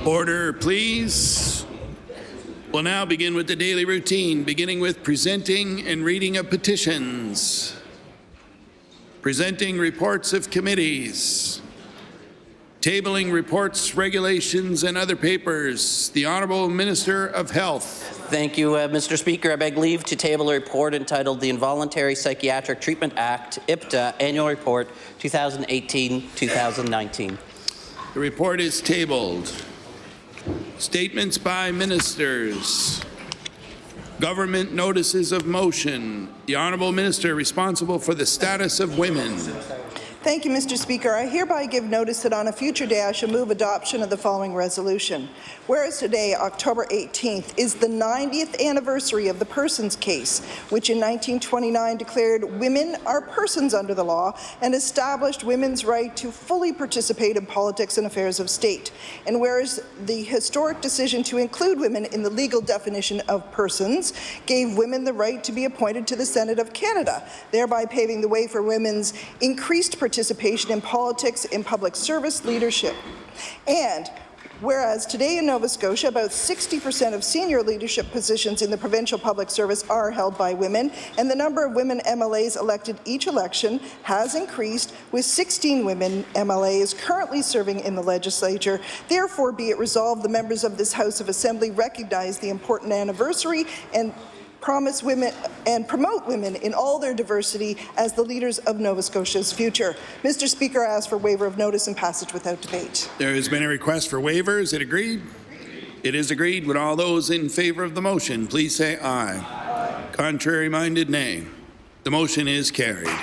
Order, please. We'll now begin with the daily routine, beginning with presenting and reading of petitions, presenting reports of committees, tabling reports, regulations, and other papers. The Honourable Minister of Health. Thank you, Mr. Speaker. I beg leave to table a report entitled The Involuntary Psychiatric Treatment Act, IPTA, Annual Report 2018-2019. The report is tabled. Statements by ministers. Government notices of motion. The Honourable Minister responsible for the status of women. Thank you, Mr. Speaker. I hereby give notice that on a future day I shall move adoption of the following resolution. Whereas today, October 18th, is the 90th anniversary of the Persons Case, which in 1929 declared women are persons under the law and established women's right to fully participate in politics and affairs of state. And whereas the historic decision to include women in the legal definition of persons gave women the right to be appointed to the Senate of Canada, thereby paving the way for women's increased participation in politics, in public service leadership. And whereas today in Nova Scotia, about 60% of senior leadership positions in the provincial public service are held by women, and the number of women MLAs elected each election has increased, with 16 women MLAs currently serving in the legislature. Therefore, be it resolved, the members of this House of Assembly recognize the important anniversary and promise women and promote women in all their diversity as the leaders of Nova Scotia's future. Mr. Speaker, I ask for waiver of notice and passage without debate. There has been a request for waiver. Is it agreed? It is agreed. Would all those in favour of the motion please say aye. Aye. Contrary minded, nay. The motion is carried.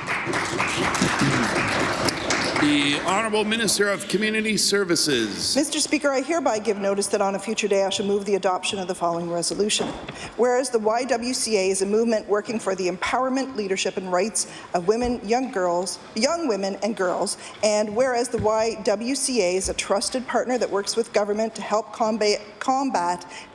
The Honourable Minister of Community Services. Mr. Speaker, I hereby give notice that on a future day I shall move the adoption of the following resolution. Whereas the YWCA is a movement working for the empowerment, leadership and rights of women, young women and girls, and whereas the YWCA is a trusted partner that works with government to help combat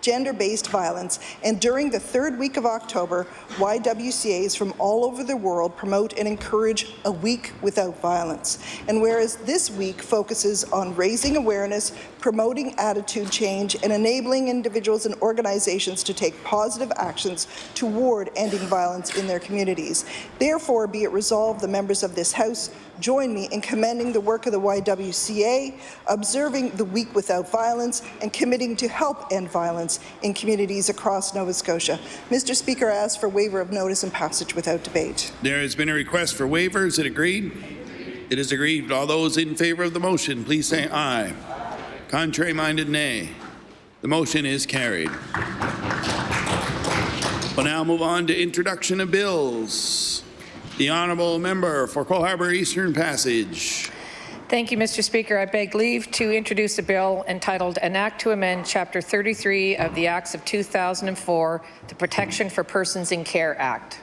gender-based violence, and during the third week of October, YWCAs from all over the world promote and encourage a week without violence. And whereas this week focuses on raising awareness, promoting attitude change, and enabling individuals and organizations to take positive actions toward ending violence in their communities. Therefore, be it resolved, the members of this House join me in commending the work of the YWCA, observing the Week Without Violence, and committing to help end violence in communities across Nova Scotia. Mr. Speaker, I ask for waiver of notice and passage without debate. There has been a request for waiver. Is it agreed? It is agreed. All those in favour of the motion, please say aye. Contrary minded, nay. The motion is carried. We'll now move on to introduction of bills. The Honourable Member for Cole Harbour Eastern Passage. Thank you, Mr. Speaker. I beg leave to introduce a bill entitled An Act to Amend Chapter 33 of the Acts of 2004, the Protection for Persons in Care Act.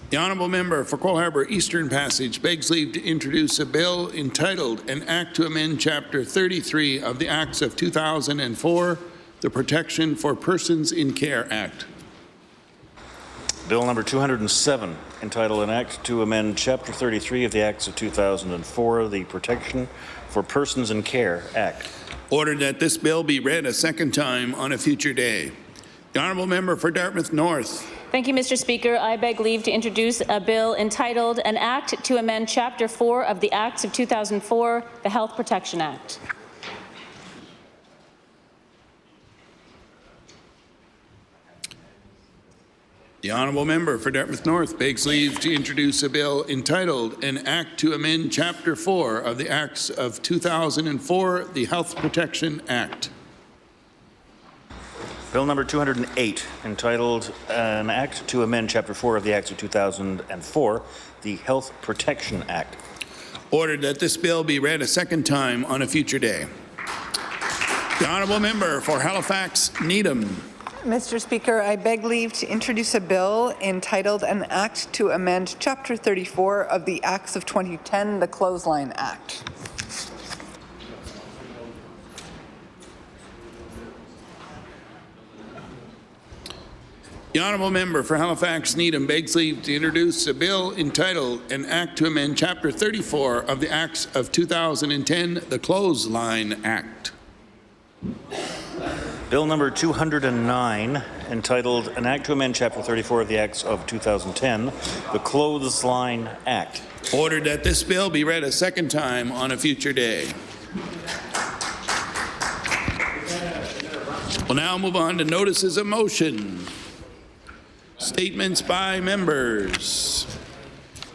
The Honourable Member for Cole Harbour Eastern Passage begs leave to introduce a bill entitled An Act to Amend Chapter 33 of the Acts of 2004, the Protection for Persons in Care Act. Bill number 207, entitled An Act to Amend Chapter 33 of the Acts of 2004, the Protection for Persons in Care Act. Ordered that this bill be read a second time on a future day. The Honourable Member for Dartmouth North. Thank you, Mr. Speaker. I beg leave to introduce a bill entitled An Act to Amend Chapter 4 of the Acts of 2004, the Health Protection Act. The Honourable Member for Dartmouth North begs leave to introduce a bill entitled An Act to Amend Chapter 4 of the Acts of 2004, the Health Protection Act. Bill number 208, entitled An Act to Amend Chapter 4 of the Acts of 2004, the Health Protection Act. Ordered that this bill be read a second time on a future day. The Honourable Member for Halifax Needham. Mr. Speaker, I beg leave to introduce a bill entitled An Act to Amend Chapter 34 of the Acts of 2010, the Clothesline Act. The The honourable member for Halifax Needham begs leave to introduce a bill entitled An Act to Amend Chapter 34 of the Acts of 2010, the Clothesline Act. Bill number 209, entitled An Act to Amend Chapter 34 of the Acts of 2010, the Clothesline Act. Ordered that this bill be read a second time on a future day. We'll now move on to notices of motion. Statements by members.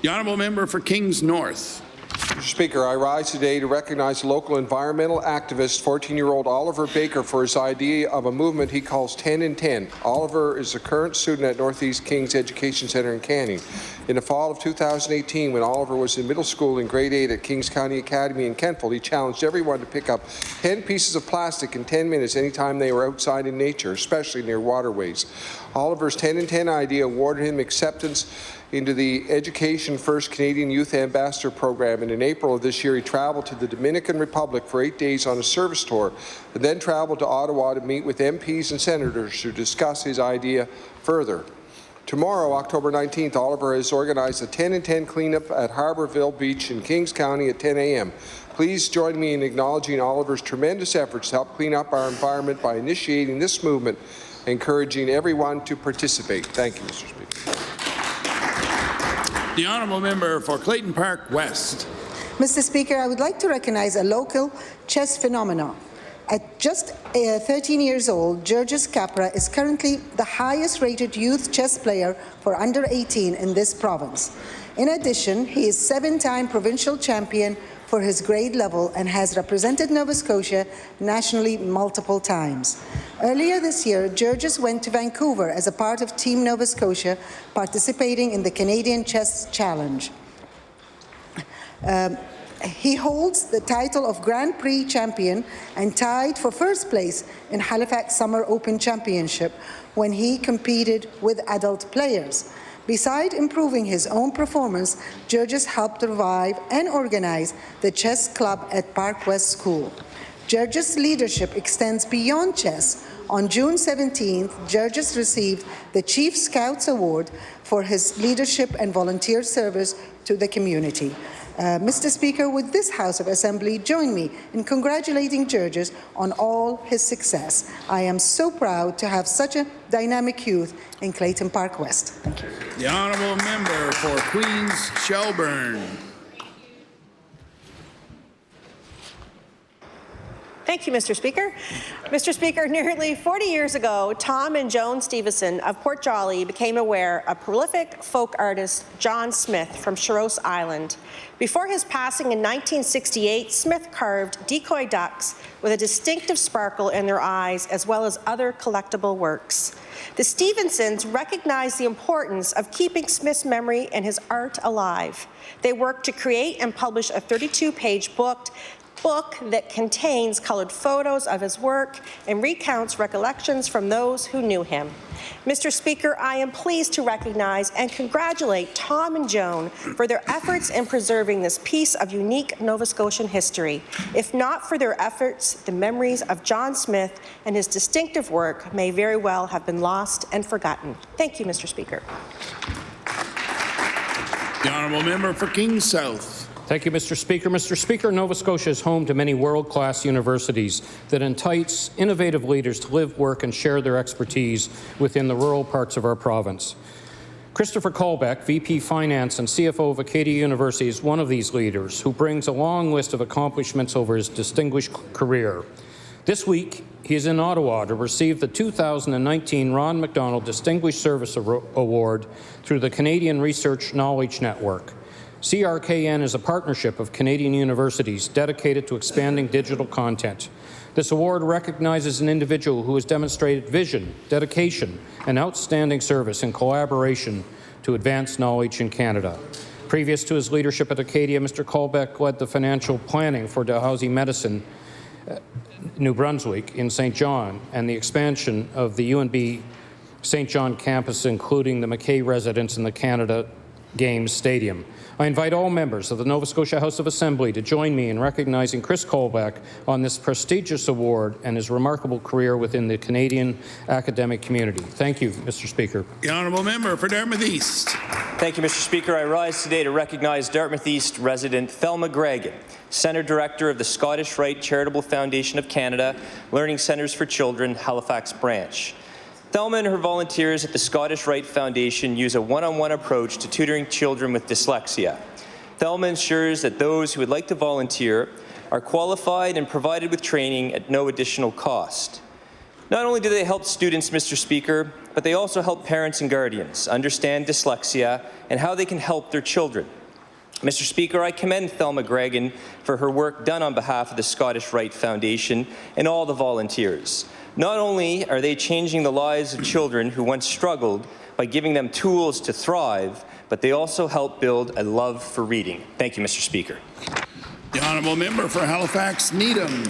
The honourable member for Kings North. Mr. Speaker, I rise today to recognize local environmental activist 14-year-old Oliver Baker for his idea of a movement he calls 10 in 10. Oliver is a current student at Northeast Kings Education Centre in Canning. In the fall of 2018, when Oliver was in middle school in grade 8 at Kings County Academy in Kentfield, he challenged everyone to pick up 10 pieces of plastic in 10 minutes anytime they were outside in nature, especially near waterways. Oliver's 10 in 10 idea awarded him acceptance into the Education First Canadian Youth Ambassador Program, and in April of this year he traveled to the Dominican Republic for 8 days on a service tour, and then traveled to Ottawa to meet with MPs and senators to discuss his idea further. Tomorrow, October 19th, Oliver has organized a 10 in 10 cleanup at Harbourville Beach in Kings County at 10 a.m. Please join me in acknowledging Oliver's tremendous efforts to help clean up our environment by initiating this movement, encouraging everyone to participate. Thank you, Mr. Speaker. The honourable member for Clayton Park West. Mr. Speaker, I would like to recognize a local chess phenomenon. At just 13 years old, Georges Capra is currently the highest-rated youth chess player for under 18 in this province. In addition, he is 7-time provincial champion for his grade level and has represented Nova Scotia nationally multiple times. Earlier this year, Georges went to Vancouver as a part of Team Nova Scotia, participating in the Canadian Chess Challenge. He holds the title of Grand Prix champion and tied for first place in Halifax Summer Open Championship when he competed with adult players. Beside improving his own performance, Georges helped revive and organize the chess club at Park West School. Georges' leadership extends beyond chess. On June 17th, Georges received the Chief Scouts Award for his leadership and volunteer service to the community. Mr. Speaker, would this House of Assembly join me in congratulating Georges on all his success? I am so proud to have such a dynamic youth in Clayton Park West. Thank you. The honourable member for Queens Shelburne. Thank you, Mr. Speaker. Mr. Speaker, nearly 40 years ago, Tom and Joan Stevenson of Port Jolly became aware of prolific folk artist John Smith from Shiros Island. Before his passing in 1968, Smith carved decoy ducks with a distinctive sparkle in their eyes, as well as other collectible works. The Stevensons recognized the importance of keeping Smith's memory and his art alive. They worked to create and publish a 32-page book that contains colored photos of his work and recounts recollections from those who knew him. Mr. Speaker, I am pleased to recognize and congratulate Tom and Joan for their efforts in preserving this piece of unique Nova Scotian history. If not for their efforts, the memories of John Smith and his distinctive work may very well have been lost and forgotten. Thank you, Mr. Speaker. The honourable member for Kings South. Thank you, Mr. Speaker. Mr. Speaker, Nova Scotia is home to many world-class universities that entice innovative leaders to live, work, and share their expertise within the rural parts of our province. Christopher Colbeck, VP Finance and CFO of Acadia University, is one of these leaders who brings a long list of accomplishments over his distinguished career. This week, he is in Ottawa to receive the 2019 Ron MacDonald Distinguished Service Award through the Canadian Research Knowledge Network. CRKN is a partnership of Canadian universities dedicated to expanding digital content. This award recognizes an individual who has demonstrated vision, dedication, and outstanding service in collaboration to advance knowledge in Canada. Previous to his leadership at Acadia, Mr. Colbeck led the financial planning for Dalhousie Medicine, New Brunswick in St. John, and the expansion of the UNB St. John campus, including the McKay residence in the Canada Games Stadium. I invite all members of the Nova Scotia House of Assembly to join me in recognizing Chris Colbeck on this prestigious award and his remarkable career within the Canadian academic community. Thank you, Mr. Speaker. The honourable member for Dartmouth East. Thank you, Mr. Speaker. I rise today to recognize Dartmouth East resident Thelma Gregan, Centre Director of the Scottish Rite Charitable Foundation of Canada, Learning Centres for Children, Halifax Branch. Thelma and her volunteers at the Scottish Rite Foundation use a one-on-one approach to tutoring children with dyslexia. Thelma ensures that those who would like to volunteer are qualified and provided with training at no additional cost. Not only do they help students, Mr. Speaker, but they also help parents and guardians understand dyslexia and how they can help their children. Mr. Speaker, I commend Thelma Gregan for her work done on behalf of the Scottish Rite Foundation and all the volunteers. Not only are they changing the lives of children who once struggled by giving them tools to thrive, but they also help build a love for reading. Thank you, Mr. Speaker. The honourable member for Halifax Needham.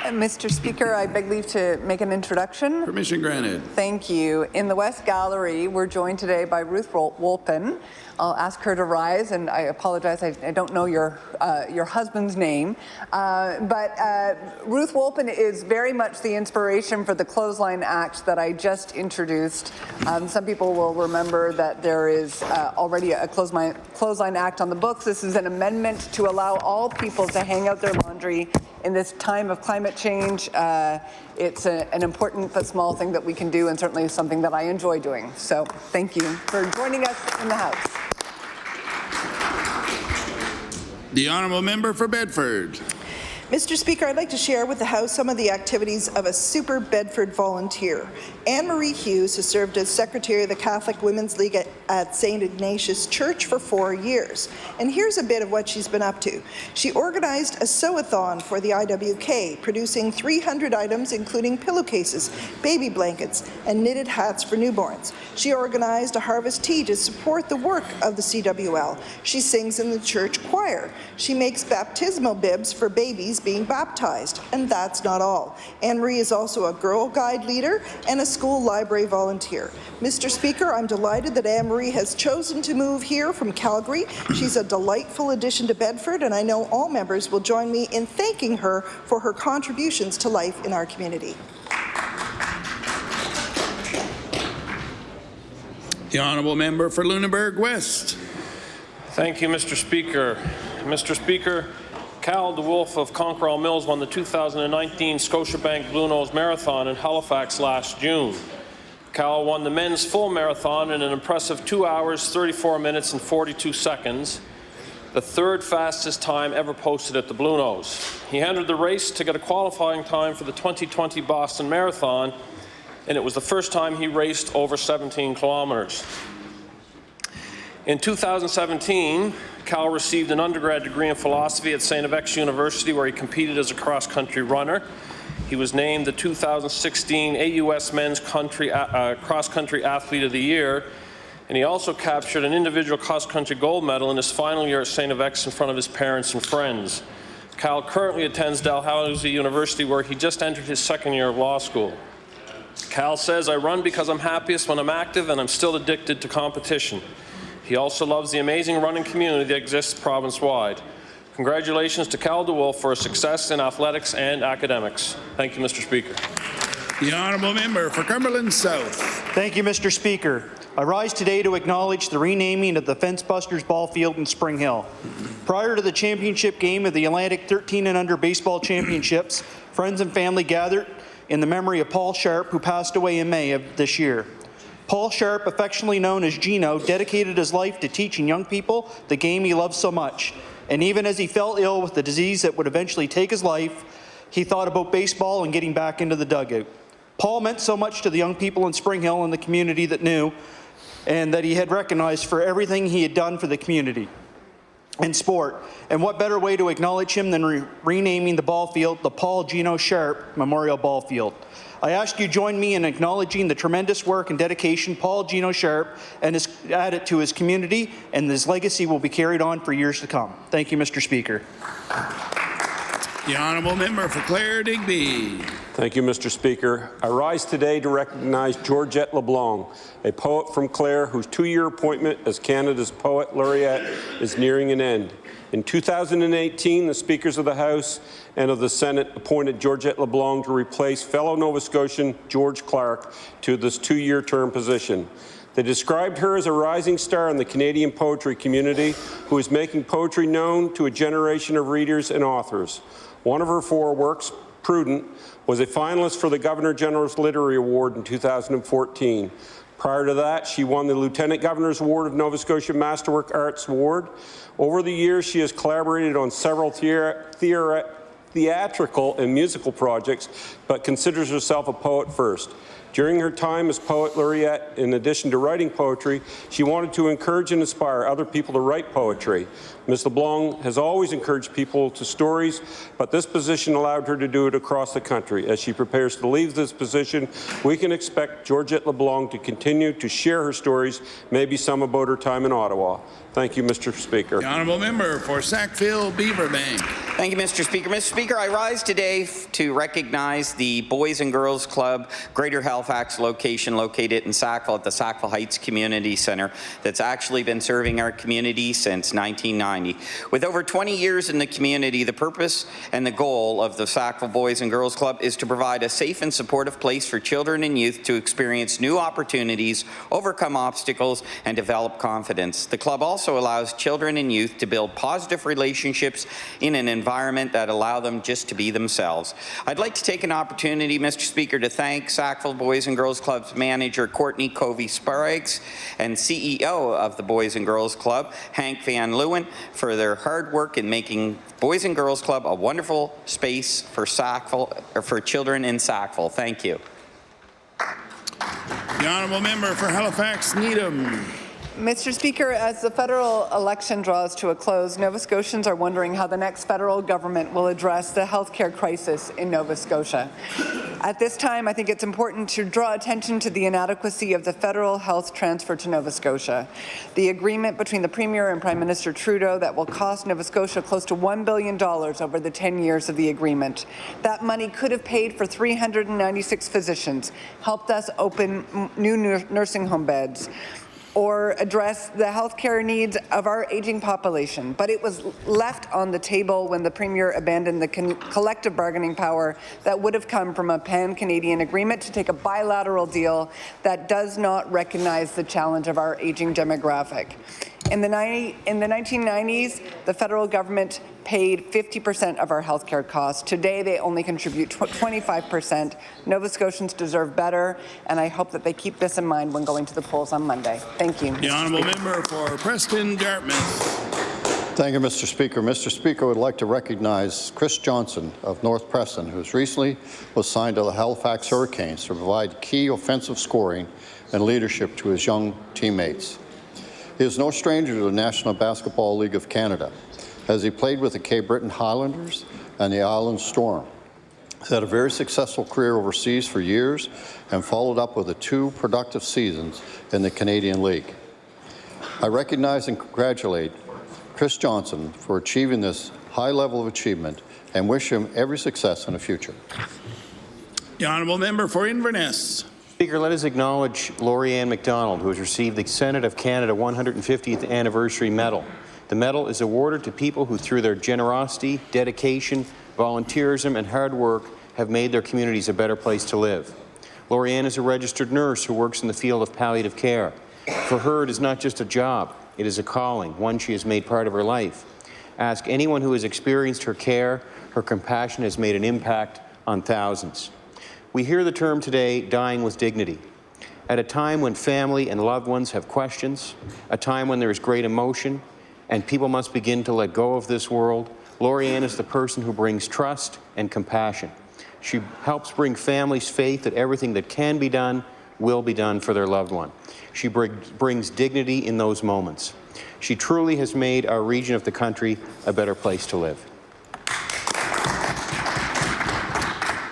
Mr. Speaker, I beg leave to make an introduction. Permission granted. Thank you. In the West Gallery, we're joined today by Ruth Wolpen. I'll ask her to rise, and I apologize, I don't know your husband's name, but Ruth Wolpen is very much the inspiration for the Clothesline Act that I just introduced. Some people will remember that there is already a Clothesline Act on the books. This is an amendment to allow all people to hang out their laundry in this time of climate change. It's an important but small thing that we can do, and certainly something that I enjoy doing. So thank you for joining us in the House. The honourable member for Bedford. Mr. Speaker, I'd like to share with the House some of the activities of a super Bedford volunteer. Anne-Marie Hughes has served as Secretary of the Catholic Women's League at St. Ignatius Church for 4 years. And here's a bit of what she's been up to. She organized a sew-a-thon for the IWK, producing 300 items including pillowcases, baby blankets, and knitted hats for newborns. She organized a harvest tea to support the work of the CWL. She sings in the church choir. She makes baptismal bibs for babies being baptized, and that's not all. Anne-Marie is also a Girl Guide leader and a school library volunteer. Mr. Speaker, I'm delighted that Anne-Marie has chosen to move here from Calgary. She's a delightful addition to Bedford, and I know all members will join me in thanking her for her contributions to life in our community. The honourable member for Lunenburg West. Thank you, Mr. Speaker. Mr. Speaker, Cal DeWolf of Conquerall Mills won the 2019 Scotiabank Blue Nose Marathon in Halifax last June. Cal won the men's full marathon in an impressive 2 hours, 34 minutes and 42 seconds, the third fastest time ever posted at the Blue Nose. He entered the race to get a qualifying time for the 2020 Boston Marathon, and it was the first time he raced over 17 kilometers. In 2017, Cal received an undergrad degree in philosophy at St. FX University, where he competed as a cross-country runner. He was named the 2016 AUS Men's Cross-Country Athlete of the Year, and he also captured an individual cross-country gold medal in his final year at St. FX in front of his parents and friends. Cal currently attends Dalhousie University, where he just entered his second year of law school. Cal says, "I run because I'm happiest when I'm active, and I'm still addicted to competition." He also loves the amazing running community that exists province-wide. Congratulations to Cal DeWolf for his success in athletics and academics. Thank you, Mr. Speaker. The honourable member for Cumberland South. Thank you, Mr. Speaker. I rise today to acknowledge the renaming of the Fence Busters Ball Field in Spring Hill. Prior to the championship game of the Atlantic 13 and under baseball championships, friends and family gathered in the memory of Paul Sharp, who passed away in May of this year. Paul Sharp, affectionately known as Gino, dedicated his life to teaching young people the game he loved so much. And even as he fell ill with the disease that would eventually take his life, he thought about baseball and getting back into the dugout. Paul meant so much to the young people in Spring Hill and the community that knew, and that he had recognized for everything he had done for the community and sport. And what better way to acknowledge him than renaming the ball field the Paul Gino Sharp Memorial Ball Field. I ask you join me in acknowledging the tremendous work and dedication Paul Gino Sharp and has added to his community, and his legacy will be carried on for years to come. Thank you, Mr. Speaker. The honourable member for Clare Digby. Thank you, Mr. Speaker. I rise today to recognize Georgette LeBlanc, a poet from Clare whose 2-year appointment as Canada's Poet Laureate is nearing an end. In 2018, the Speakers of the House and of the Senate appointed Georgette LeBlanc to replace fellow Nova Scotian George Clark to this 2-year term position. They described her as a rising star in the Canadian poetry community who is making poetry known to a generation of readers and authors. One of her 4 works, Prudent, was a finalist for the Governor-General's Literary Award in 2014. Prior to that, she won the Lieutenant Governor's Award of Nova Scotia Masterwork Arts Award. Over the years, she has collaborated on several theatrical and musical projects, but considers herself a poet first. During her time as Poet Laureate, in addition to writing poetry, she wanted to encourage and inspire other people to write poetry. Ms. LeBlanc has always encouraged people to stories, but this position allowed her to do it across the country. As she prepares to leave this position, we can expect Georgette LeBlanc to continue to share her stories, maybe some about her time in Ottawa. Thank you, Mr. Speaker. The honourable member for Sackville Beaverbank. Thank you, Mr. Speaker. Mr. Speaker, I rise today to recognize the Boys and Girls Club Greater Halifax location located in Sackville at the Sackville Heights Community Centre that's actually been serving our community since 1990. With over 20 years in the community, the purpose and the goal of the Sackville Boys and Girls Club is to provide a safe and supportive place for children and youth to experience new opportunities, overcome obstacles, and develop confidence. The club also allows children and youth to build positive relationships in an environment that allow them just to be themselves. I'd like to take an opportunity, Mr. Speaker, to thank Sackville Boys and Girls Club's manager, Courtney Covey-Spragues, and CEO of the Boys and Girls Club, Hank Van Leeuwen, for their hard work in making Boys and Girls Club a wonderful space for Sackville, or for children in Sackville. Thank you. The honourable member for Halifax Needham. Mr. Speaker, as the federal election draws to a close, Nova Scotians are wondering how the next federal government will address the healthcare crisis in Nova Scotia. At this time, I think it's important to draw attention to the inadequacy of the federal health transfer to Nova Scotia. The agreement between the Premier and Prime Minister Trudeau that will cost Nova Scotia close to $1 billion over the 10 years of the agreement. That money could have paid for 396 physicians, helped us open new nursing home beds, or address the healthcare needs of our aging population. But it was left on the table when the Premier abandoned the collective bargaining power that would have come from a pan-Canadian agreement to take a bilateral deal that does not recognize the challenge of our aging demographic. In the 1990s, the federal government paid 50% of our healthcare costs. Today, they only contribute 25%. Nova Scotians deserve better, and I hope that they keep this in mind when going to the polls on Monday. Thank you. The honourable member for Preston Dartmouth. Thank you, Mr. Speaker. Mr. Speaker, I would like to recognize Chris Johnson of North Preston, who recently was signed to the Halifax Hurricanes to provide key offensive scoring and leadership to his young teammates. He is no stranger to the National Basketball League of Canada, as he played with the Cape Breton Highlanders and the Island Storm. He had a very successful career overseas for years and followed up with 2 productive seasons in the Canadian League. I recognize and congratulate Chris Johnson for achieving this high level of achievement and wish him every success in the future. The honourable member for Inverness. Speaker, let us acknowledge Lori-Ann MacDonald, who has received the Senate of Canada 150th Anniversary Medal. The medal is awarded to people who, through their generosity, dedication, volunteerism, and hard work, have made their communities a better place to live. Lori-Ann is a registered nurse who works in the field of palliative care. For her, it is not just a job, it is a calling, one she has made part of her life. Ask anyone who has experienced her care, her compassion has made an impact on thousands. We hear the term today, dying with dignity. At a time when family and loved ones have questions, a time when there is great emotion, and people must begin to let go of this world, Lori-Ann is the person who brings trust and compassion. She helps bring families faith that everything that can be done will be done for their loved one. She brings dignity in those moments. She truly has made our region of the country a better place to live.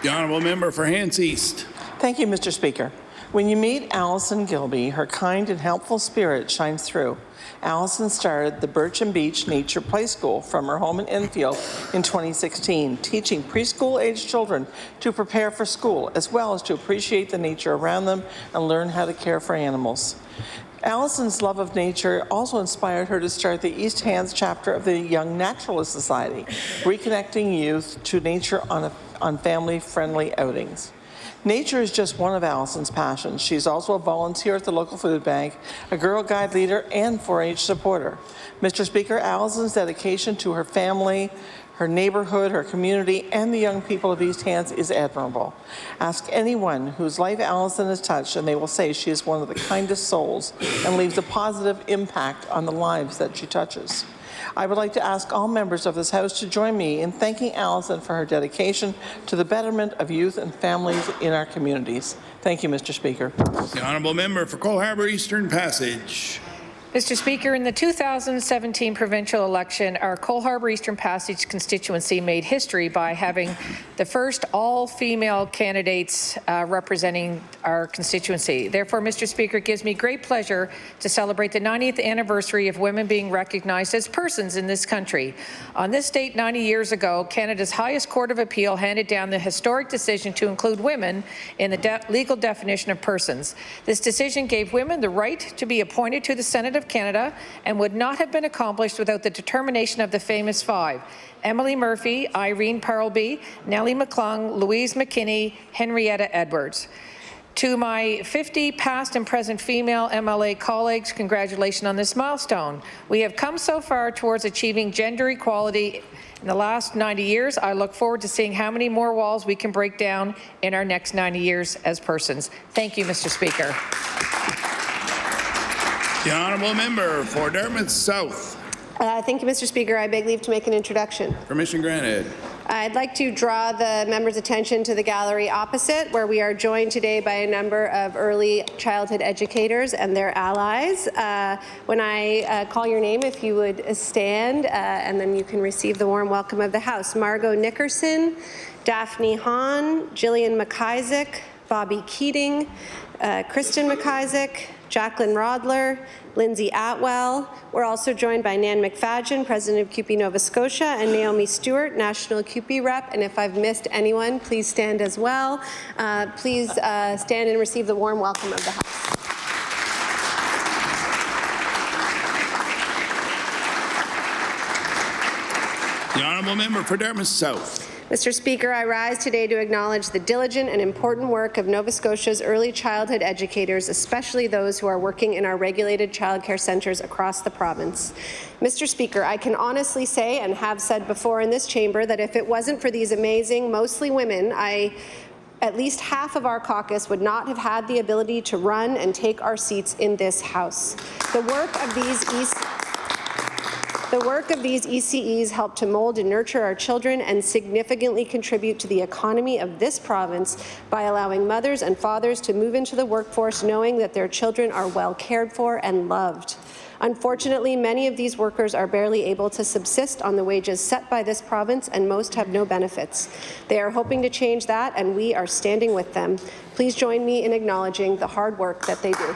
The honourable member for Hants East. Thank you, Mr. Speaker. When you meet Allison Gilby, her kind and helpful spirit shines through. Allison started the Birch and Beach Nature Play School from her home in Enfield in 2016, teaching preschool-aged children to prepare for school, as well as to appreciate the nature around them and learn how to care for animals. Allison's love of nature also inspired her to start the East Hands chapter of the Young Naturalist Society, reconnecting youth to nature on family-friendly outings. Nature is just one of Allison's passions. She's also a volunteer at the local food bank, a Girl Guide leader, and 4-H supporter. Mr. Speaker, Allison's dedication to her family, her neighborhood, her community, and the young people of East Hands is admirable. Ask anyone whose life Allison has touched, and they will say she is one of the kindest souls and leaves a positive impact on the lives that she touches. I would like to ask all members of this House to join me in thanking Allison for her dedication to the betterment of youth and families in our communities. Thank you, Mr. Speaker. The honourable member for Cole Harbour Eastern Passage. Mr. Speaker, in the 2017 provincial election, our Cole Harbour Eastern Passage constituency made history by having the first all-female candidates representing our constituency. Therefore, Mr. Speaker, it gives me great pleasure to celebrate the 90th anniversary of women being recognized as persons in this country. On this date 90 years ago, Canada's highest court of appeal handed down the historic decision to include women in the legal definition of persons. This decision gave women the right to be appointed to the Senate of Canada and would not have been accomplished without the determination of the famous five: Emily Murphy, Irene Parlby, Nellie McClung, Louise McKinney, Henrietta Edwards. To my 50 past and present female MLA colleagues, congratulations on this milestone. We have come so far towards achieving gender equality in the last 90 years. I look forward to seeing how many more walls we can break down in our next 90 years as persons. Thank you, Mr. Speaker. The honourable member for Dartmouth South. Thank you, Mr. Speaker. I beg leave to make an introduction. Permission granted. I'd like to draw the members' attention to the gallery opposite, where we are joined today by a number of early childhood educators and their allies. When I call your name, if you would stand, and then you can receive the warm welcome of the House. Margot Nickerson, Daphne Hahn, Gillian McIsaac, Bobby Keating, Kristen McIsaac, Jacqueline Rodler, Lindsay Atwell. We're also joined by Nan McFadgen, President of CUPE Nova Scotia, and Naomi Stewart, National CUPE Rep. And if I've missed anyone, please stand as well. Please stand and receive the warm welcome of the House. The honourable member for Dartmouth South. Mr. Speaker, I rise today to acknowledge the diligent and important work of Nova Scotia's early childhood educators, especially those who are working in our regulated childcare centres across the province. Mr. Speaker, I can honestly say, and have said before in this chamber, that if it wasn't for these amazing, mostly women, at least half of our caucus would not have had the ability to run and take our seats in this House. The work of these ECEs help to mold and nurture our children and significantly contribute to the economy of this province by allowing mothers and fathers to move into the workforce knowing that their children are well cared for and loved. Unfortunately, many of these workers are barely able to subsist on the wages set by this province, and most have no benefits. They are hoping to change that, and we are standing with them. Please join me in acknowledging the hard work that they do.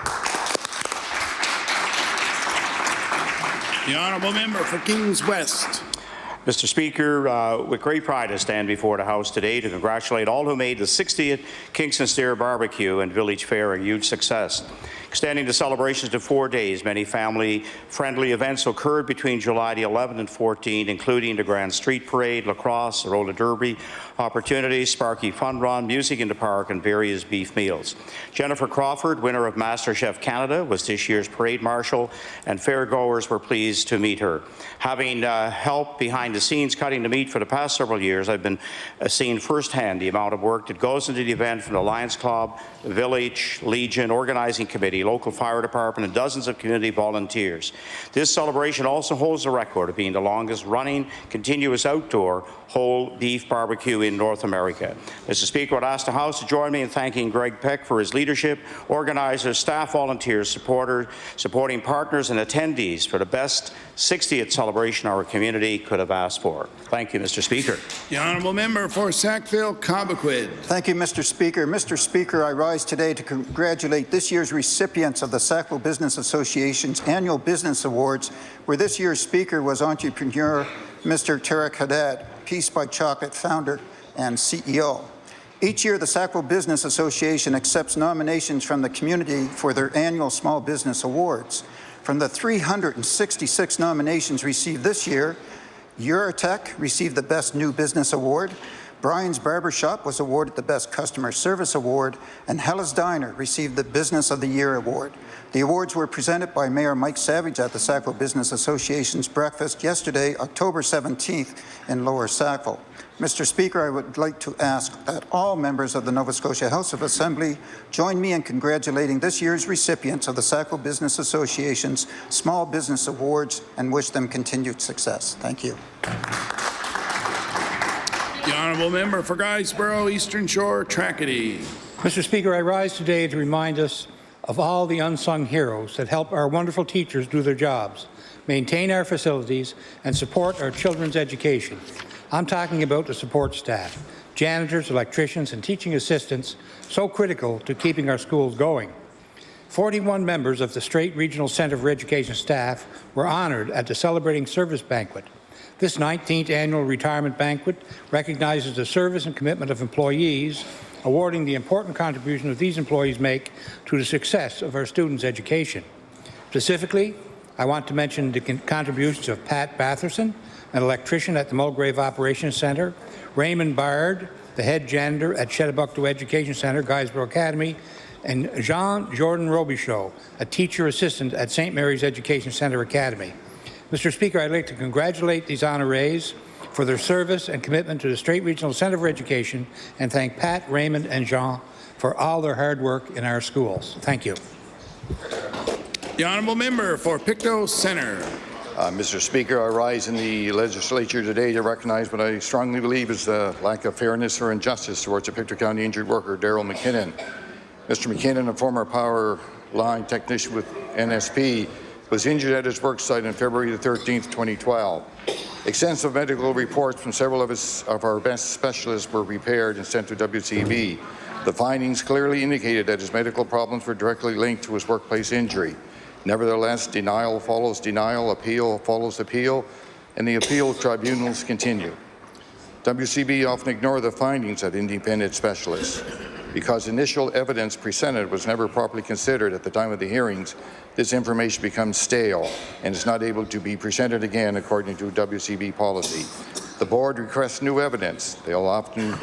The honourable member for Kings West. Mr. Speaker, with great pride I stand before the House today to congratulate all who made the 60th Kingston Stair Barbecue and Village Fair a huge success. Extending the celebrations to 4 days, many family-friendly events occurred between July the 11th and 14th, including the Grand Street Parade, lacrosse, the roller derby opportunities, Sparky Fun Run, music in the park, and various beef meals. Jennifer Crawford, winner of MasterChef Canada, was this year's parade marshal, and fairgoers were pleased to meet her. Having helped behind the scenes cutting the meat for the past several years, I've been seeing firsthand the amount of work that goes into the event from the Lions Club, the Village, Legion, organizing committee, local fire department, and dozens of community volunteers. This celebration also holds the record of being the longest running continuous outdoor whole beef barbecue in North America. Mr. Speaker, I'd ask the House to join me in thanking Greg Peck for his leadership, organizers, staff, volunteers, supporting partners and attendees for the best 60th celebration our community could have asked for. Thank you, Mr. Speaker. The honourable member for Sackville-Cobequid. Thank you, Mr. Speaker. Mr. Speaker, I rise today to congratulate this year's recipients of the Sackville Business Association's annual Business Awards, where this year's speaker was entrepreneur Mr. Tarek Haddad, Peace by Chocolate founder and CEO. Each year, the Sackville Business Association accepts nominations from the community for their annual Small Business Awards. From the 366 nominations received this year, Eurotech received the Best New Business Award, Brian's Barbershop was awarded the Best Customer Service Award, and Hella's Diner received the Business of the Year Award. The awards were presented by Mayor Mike Savage at the Sackville Business Association's breakfast yesterday, October 17th, in Lower Sackville. Mr. Speaker, I would like to ask that all members of the Nova Scotia House of Assembly join me in congratulating this year's recipients of the Sackville Business Association's Small Business Awards and wish them continued success. Thank you. The honourable member for Guysborough, Eastern Shore, Tracadie. Mr. Speaker, I rise today to remind us of all the unsung heroes that help our wonderful teachers do their jobs, maintain our facilities, and support our children's education. I'm talking about the support staff, janitors, electricians, and teaching assistants, so critical to keeping our schools going. 41 members of the Strait Regional Centre for Education staff were honoured at the Celebrating Service Banquet. This 19th annual retirement banquet recognizes the service and commitment of employees, awarding the important contribution that these employees make to the success of our students' education. Specifically, I want to mention the contributions of Pat Batherson, an electrician at the Mulgrave Operations Centre, Raymond Bard, the head janitor at Chedabucto Education Centre, Guysborough Academy, and Jean-Jordan Robichaud, a teacher assistant at St. Mary's Education Centre Academy. Mr. Speaker, I'd like to congratulate these honorees for their service and commitment to the Strait Regional Centre for Education and thank Pat, Raymond, and Jean for all their hard work in our schools. Thank you. The honourable member for Pictou Centre. Mr. Speaker, I rise in the legislature today to recognize what I strongly believe is the lack of fairness or injustice towards a Pictou County injured worker, Daryl McKinnon. Mr. McKinnon, a former power line technician with NSP, was injured at his work site on February the 13th, 2012. Extensive medical reports from several of our best specialists were prepared and sent to WCB. The findings clearly indicated that his medical problems were directly linked to his workplace injury. Nevertheless, denial follows denial, appeal follows appeal, and the appeal tribunals continue. WCB often ignore the findings of independent specialists. Because initial evidence presented was never properly considered at the time of the hearings, this information becomes stale and is not able to be presented again according to WCB policy. The board requests new evidence. They'll often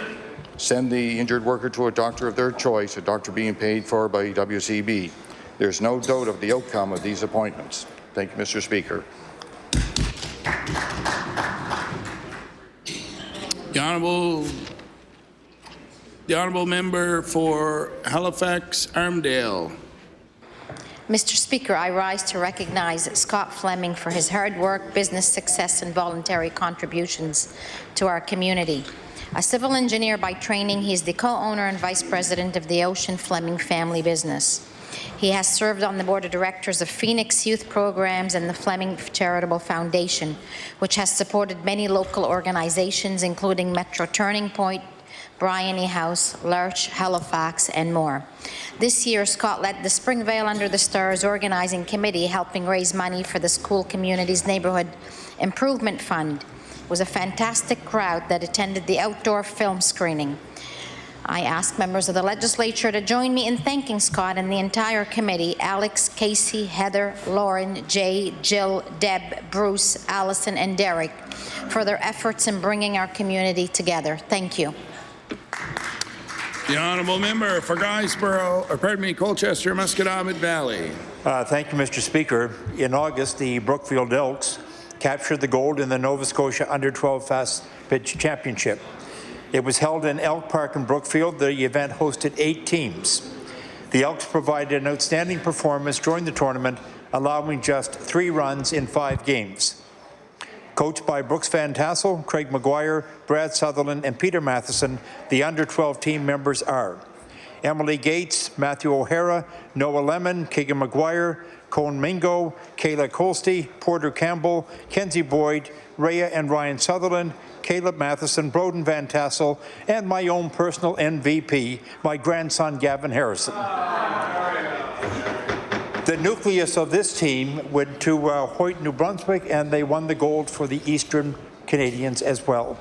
send the injured worker to a doctor of their choice, a doctor being paid for by WCB. There's no doubt of the outcome of these appointments. Thank you, Mr. Speaker. The honourable member for Halifax Armdale. Mr. Speaker, I rise to recognize Scott Fleming for his hard work, business success, and voluntary contributions to our community. A civil engineer by training, he is the co-owner and vice president of the Ocean Fleming family business. He has served on the board of directors of Phoenix Youth Programs and the Fleming Charitable Foundation, which has supported many local organizations, including Metro Turning Point, Bryony House, Lurch, Halifax, and more. This year, Scott led the Springvale Under the Stars organizing committee, helping raise money for the school community's neighborhood improvement fund. It was a fantastic crowd that attended the outdoor film screening. I ask members of the legislature to join me in thanking Scott and the entire committee, Alex, Casey, Heather, Lauren, Jay, Jill, Deb, Bruce, Allison, and Derek, for their efforts in bringing our community together. Thank you. The honourable member for Colchester, Musquedominant Valley. Thank you, Mr. Speaker. In August, the Brookfield Elks captured the gold in the Nova Scotia Under-12 Fast Pitch Championship. It was held in Elk Park in Brookfield. The event hosted 8 teams. The Elks provided an outstanding performance during the tournament, allowing just 3 runs in 5 games. Coached by Brooks Van Tassel, Craig McGuire, Brad Sutherland, and Peter Matheson, the Under-12 team members are Emily Gates, Matthew O'Hara, Noah Lemon, Keegan McGuire, Cone Mingo, Kayla Colsty, Porter Campbell, Kenzie Boyd, Rhea and Ryan Sutherland, Caleb Matheson, Broden Van Tassel, and my own personal MVP, my grandson Gavin Harrison. The nucleus of this team went to Hoyt, New Brunswick, and they won the gold for the Eastern Canadians as well.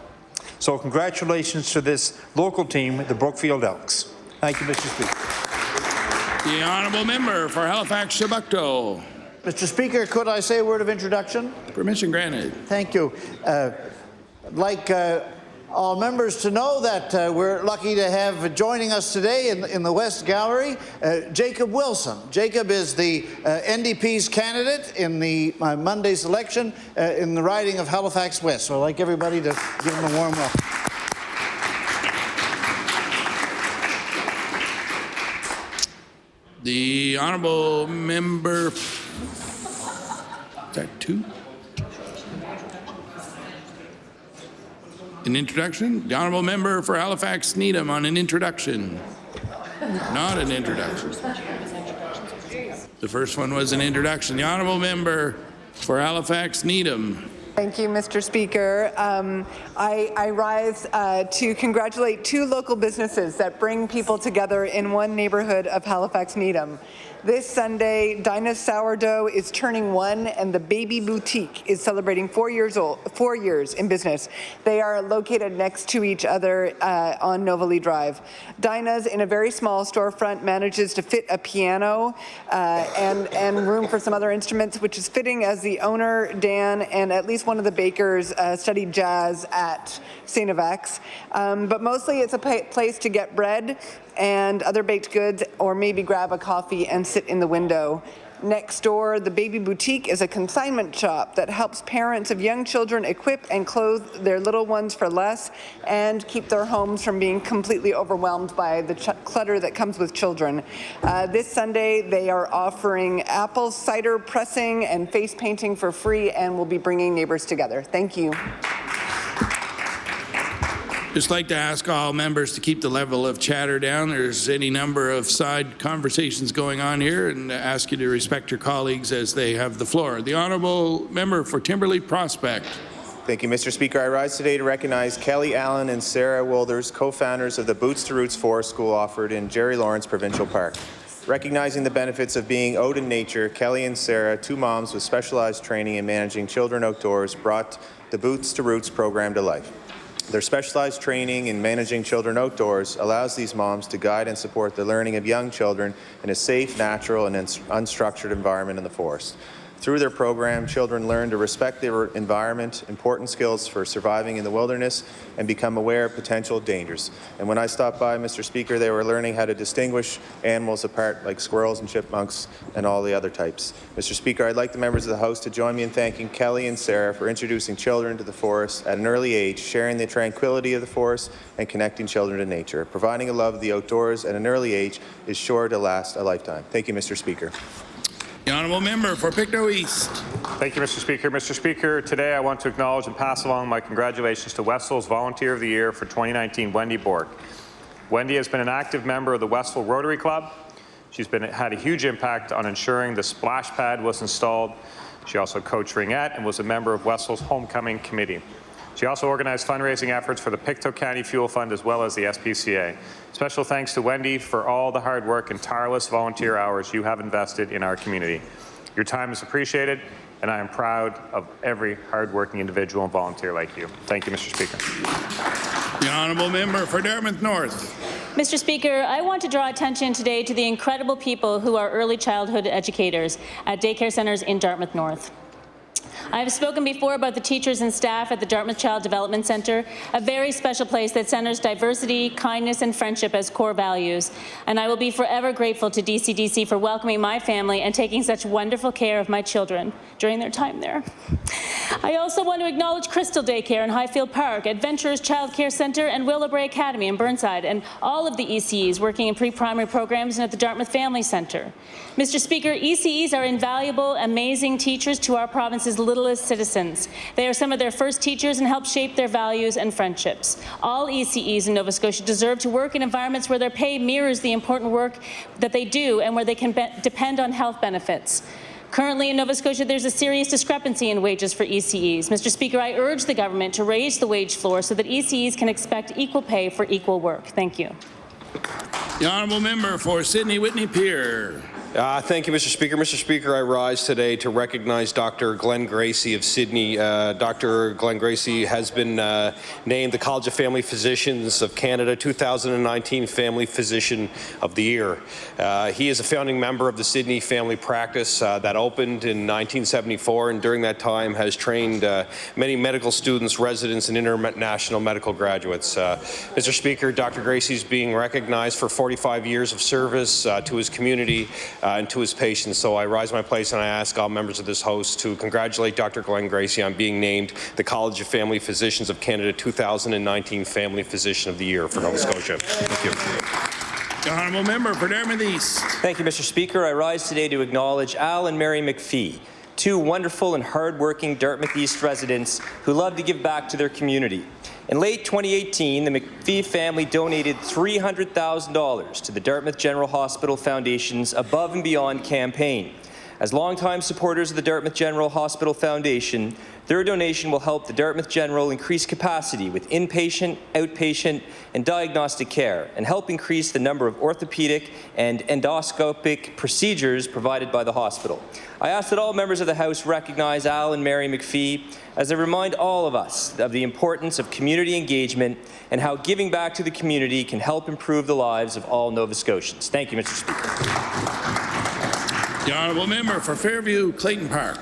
So congratulations to this local team, the Brookfield Elks. Thank you, Mr. Speaker. The honourable member for Halifax Shabukto. Mr. Speaker, could I say a word of introduction? Permission granted. Thank you. I'd like all members to know that we're lucky to have joining us today in the West Gallery, Jacob Wilson. Jacob is the NDP's candidate in the Monday's election in the riding of Halifax West. So I'd like everybody to give him a warm welcome. The honourable member, is that two? An introduction? The honourable member for Halifax Needham on an introduction. Not an introduction. The first one was an introduction. The honourable member for Halifax Needham. Thank you, Mr. Speaker. I rise to congratulate two local businesses that bring people together in one neighbourhood of Halifax Needham. This Sunday, Dinah's Sourdough is turning 1 and the Baby Boutique is celebrating 4 years in business. They are located next to each other on Novalee Drive. Dinah's, in a very small storefront, manages to fit a piano and room for some other instruments, which is fitting as the owner, Dan, and at least one of the bakers studied jazz at St. X. But mostly it's a place to get bread and other baked goods, or maybe grab a coffee and sit in the window. Next door, the Baby Boutique is a consignment shop that helps parents of young children equip and clothe their little ones for less and keep their homes from being completely overwhelmed by the clutter that comes with children. This Sunday, they are offering apple cider pressing and face painting for free and will be bringing neighbors together. Thank you. Just like to ask all members to keep the level of chatter down. There's any number of side conversations going on here, and ask you to respect your colleagues as they have the floor. The honourable member for Timberlea Prospect. Thank you, Mr. Speaker. I rise today to recognize Kelly Allen and Sarah Wilders, co-founders of the Boots to Roots Forest School offered in Jerry Lawrence Provincial Park. Recognizing the benefits of being out in nature, Kelly and Sarah, two moms with specialized training in managing children outdoors, brought the Boots to Roots program to life. Their specialized training in managing children outdoors allows these moms to guide and support the learning of young children in a safe, natural, and unstructured environment in the forest. Through their program, children learn to respect their environment, important skills for surviving in the wilderness, and become aware of potential dangers. And when I stopped by, Mr. Speaker, they were learning how to distinguish animals apart, like squirrels and chipmunks and all the other types. Mr. Speaker, I'd like the members of the House to join me in thanking Kelly and Sarah for introducing children to the forest at an early age, sharing the tranquility of the forest, and connecting children to nature. Providing a love of the outdoors at an early age is sure to last a lifetime. Thank you, Mr. Speaker. The honourable member for Pictou East. Thank you, Mr. Speaker. Mr. Speaker, today I want to acknowledge and pass along my congratulations to Westville's Volunteer of the Year for 2019, Wendy Bork. Wendy has been an active member of the Westville Rotary Club. She's had a huge impact on ensuring the splash pad was installed. She also coached ringette and was a member of Westville's Homecoming Committee. She also organized fundraising efforts for the Pictou County Fuel Fund as well as the SPCA. Special thanks to Wendy for all the hard work and tireless volunteer hours you have invested in our community. Your time is appreciated, and I am proud of every hard-working individual and volunteer like you. Thank you, Mr. Speaker. The honourable member for Dartmouth North. Mr. Speaker, I want to draw attention today to the incredible people who are early childhood educators at daycare centres in Dartmouth North. I have spoken before about the teachers and staff at the Dartmouth Child Development Centre, a very special place that centres diversity, kindness and friendship as core values. And I will be forever grateful to DCDC for welcoming my family and taking such wonderful care of my children during their time there. I also want to acknowledge Crystal Daycare in Highfield Park, Adventurers Child Care Centre and Willowbrae Academy in Burnside, and all of the ECEs working in pre-primary programs and at the Dartmouth Family Centre. Mr. Speaker, ECEs are invaluable, amazing teachers to our province's littlest citizens. They are some of their first teachers and help shape their values and friendships. All ECEs in Nova Scotia deserve to work in environments where their pay mirrors the important work that they do and where they can depend on health benefits. Currently in Nova Scotia, there's a serious discrepancy in wages for ECEs. Mr. Speaker, I urge the government to raise the wage floor so that ECEs can expect equal pay for equal work. Thank you. The honourable member for Sydney Whitney Pier. Thank you, Mr. Speaker. Mr. Speaker, I rise today to recognize Dr. Glenn Gracie of Sydney. Dr. Glenn Gracie has been named the College of Family Physicians of Canada 2019 Family Physician of the Year. He is a founding member of the Sydney Family Practice that opened in 1974, and during that time has trained many medical students, residents, and international medical graduates. Mr. Speaker, Dr. Gracie is being recognized for 45 years of service to his community and to his patients. So I rise my place and I ask all members of this House to congratulate Dr. Glenn Gracie on being named the College of Family Physicians of Canada 2019 Family Physician of the Year for Nova Scotia. Thank you. The honourable member for Dartmouth East. Thank you, Mr. Speaker. I rise today to acknowledge Al and Mary McPhee, two wonderful and hard-working Dartmouth East residents who love to give back to their community. In late 2018, the McPhee family donated $300,000 to the Dartmouth General Hospital Foundation's Above and Beyond campaign. As longtime supporters of the Dartmouth General Hospital Foundation, their donation will help the Dartmouth General increase capacity with inpatient, outpatient, and diagnostic care, and help increase the number of orthopedic and endoscopic procedures provided by the hospital. I ask that all members of the House recognize Al and Mary McPhee as they remind all of us of the importance of community engagement and how giving back to the community can help improve the lives of all Nova Scotians. Thank you, Mr. Speaker. The honourable member for Fairview Clayton Park.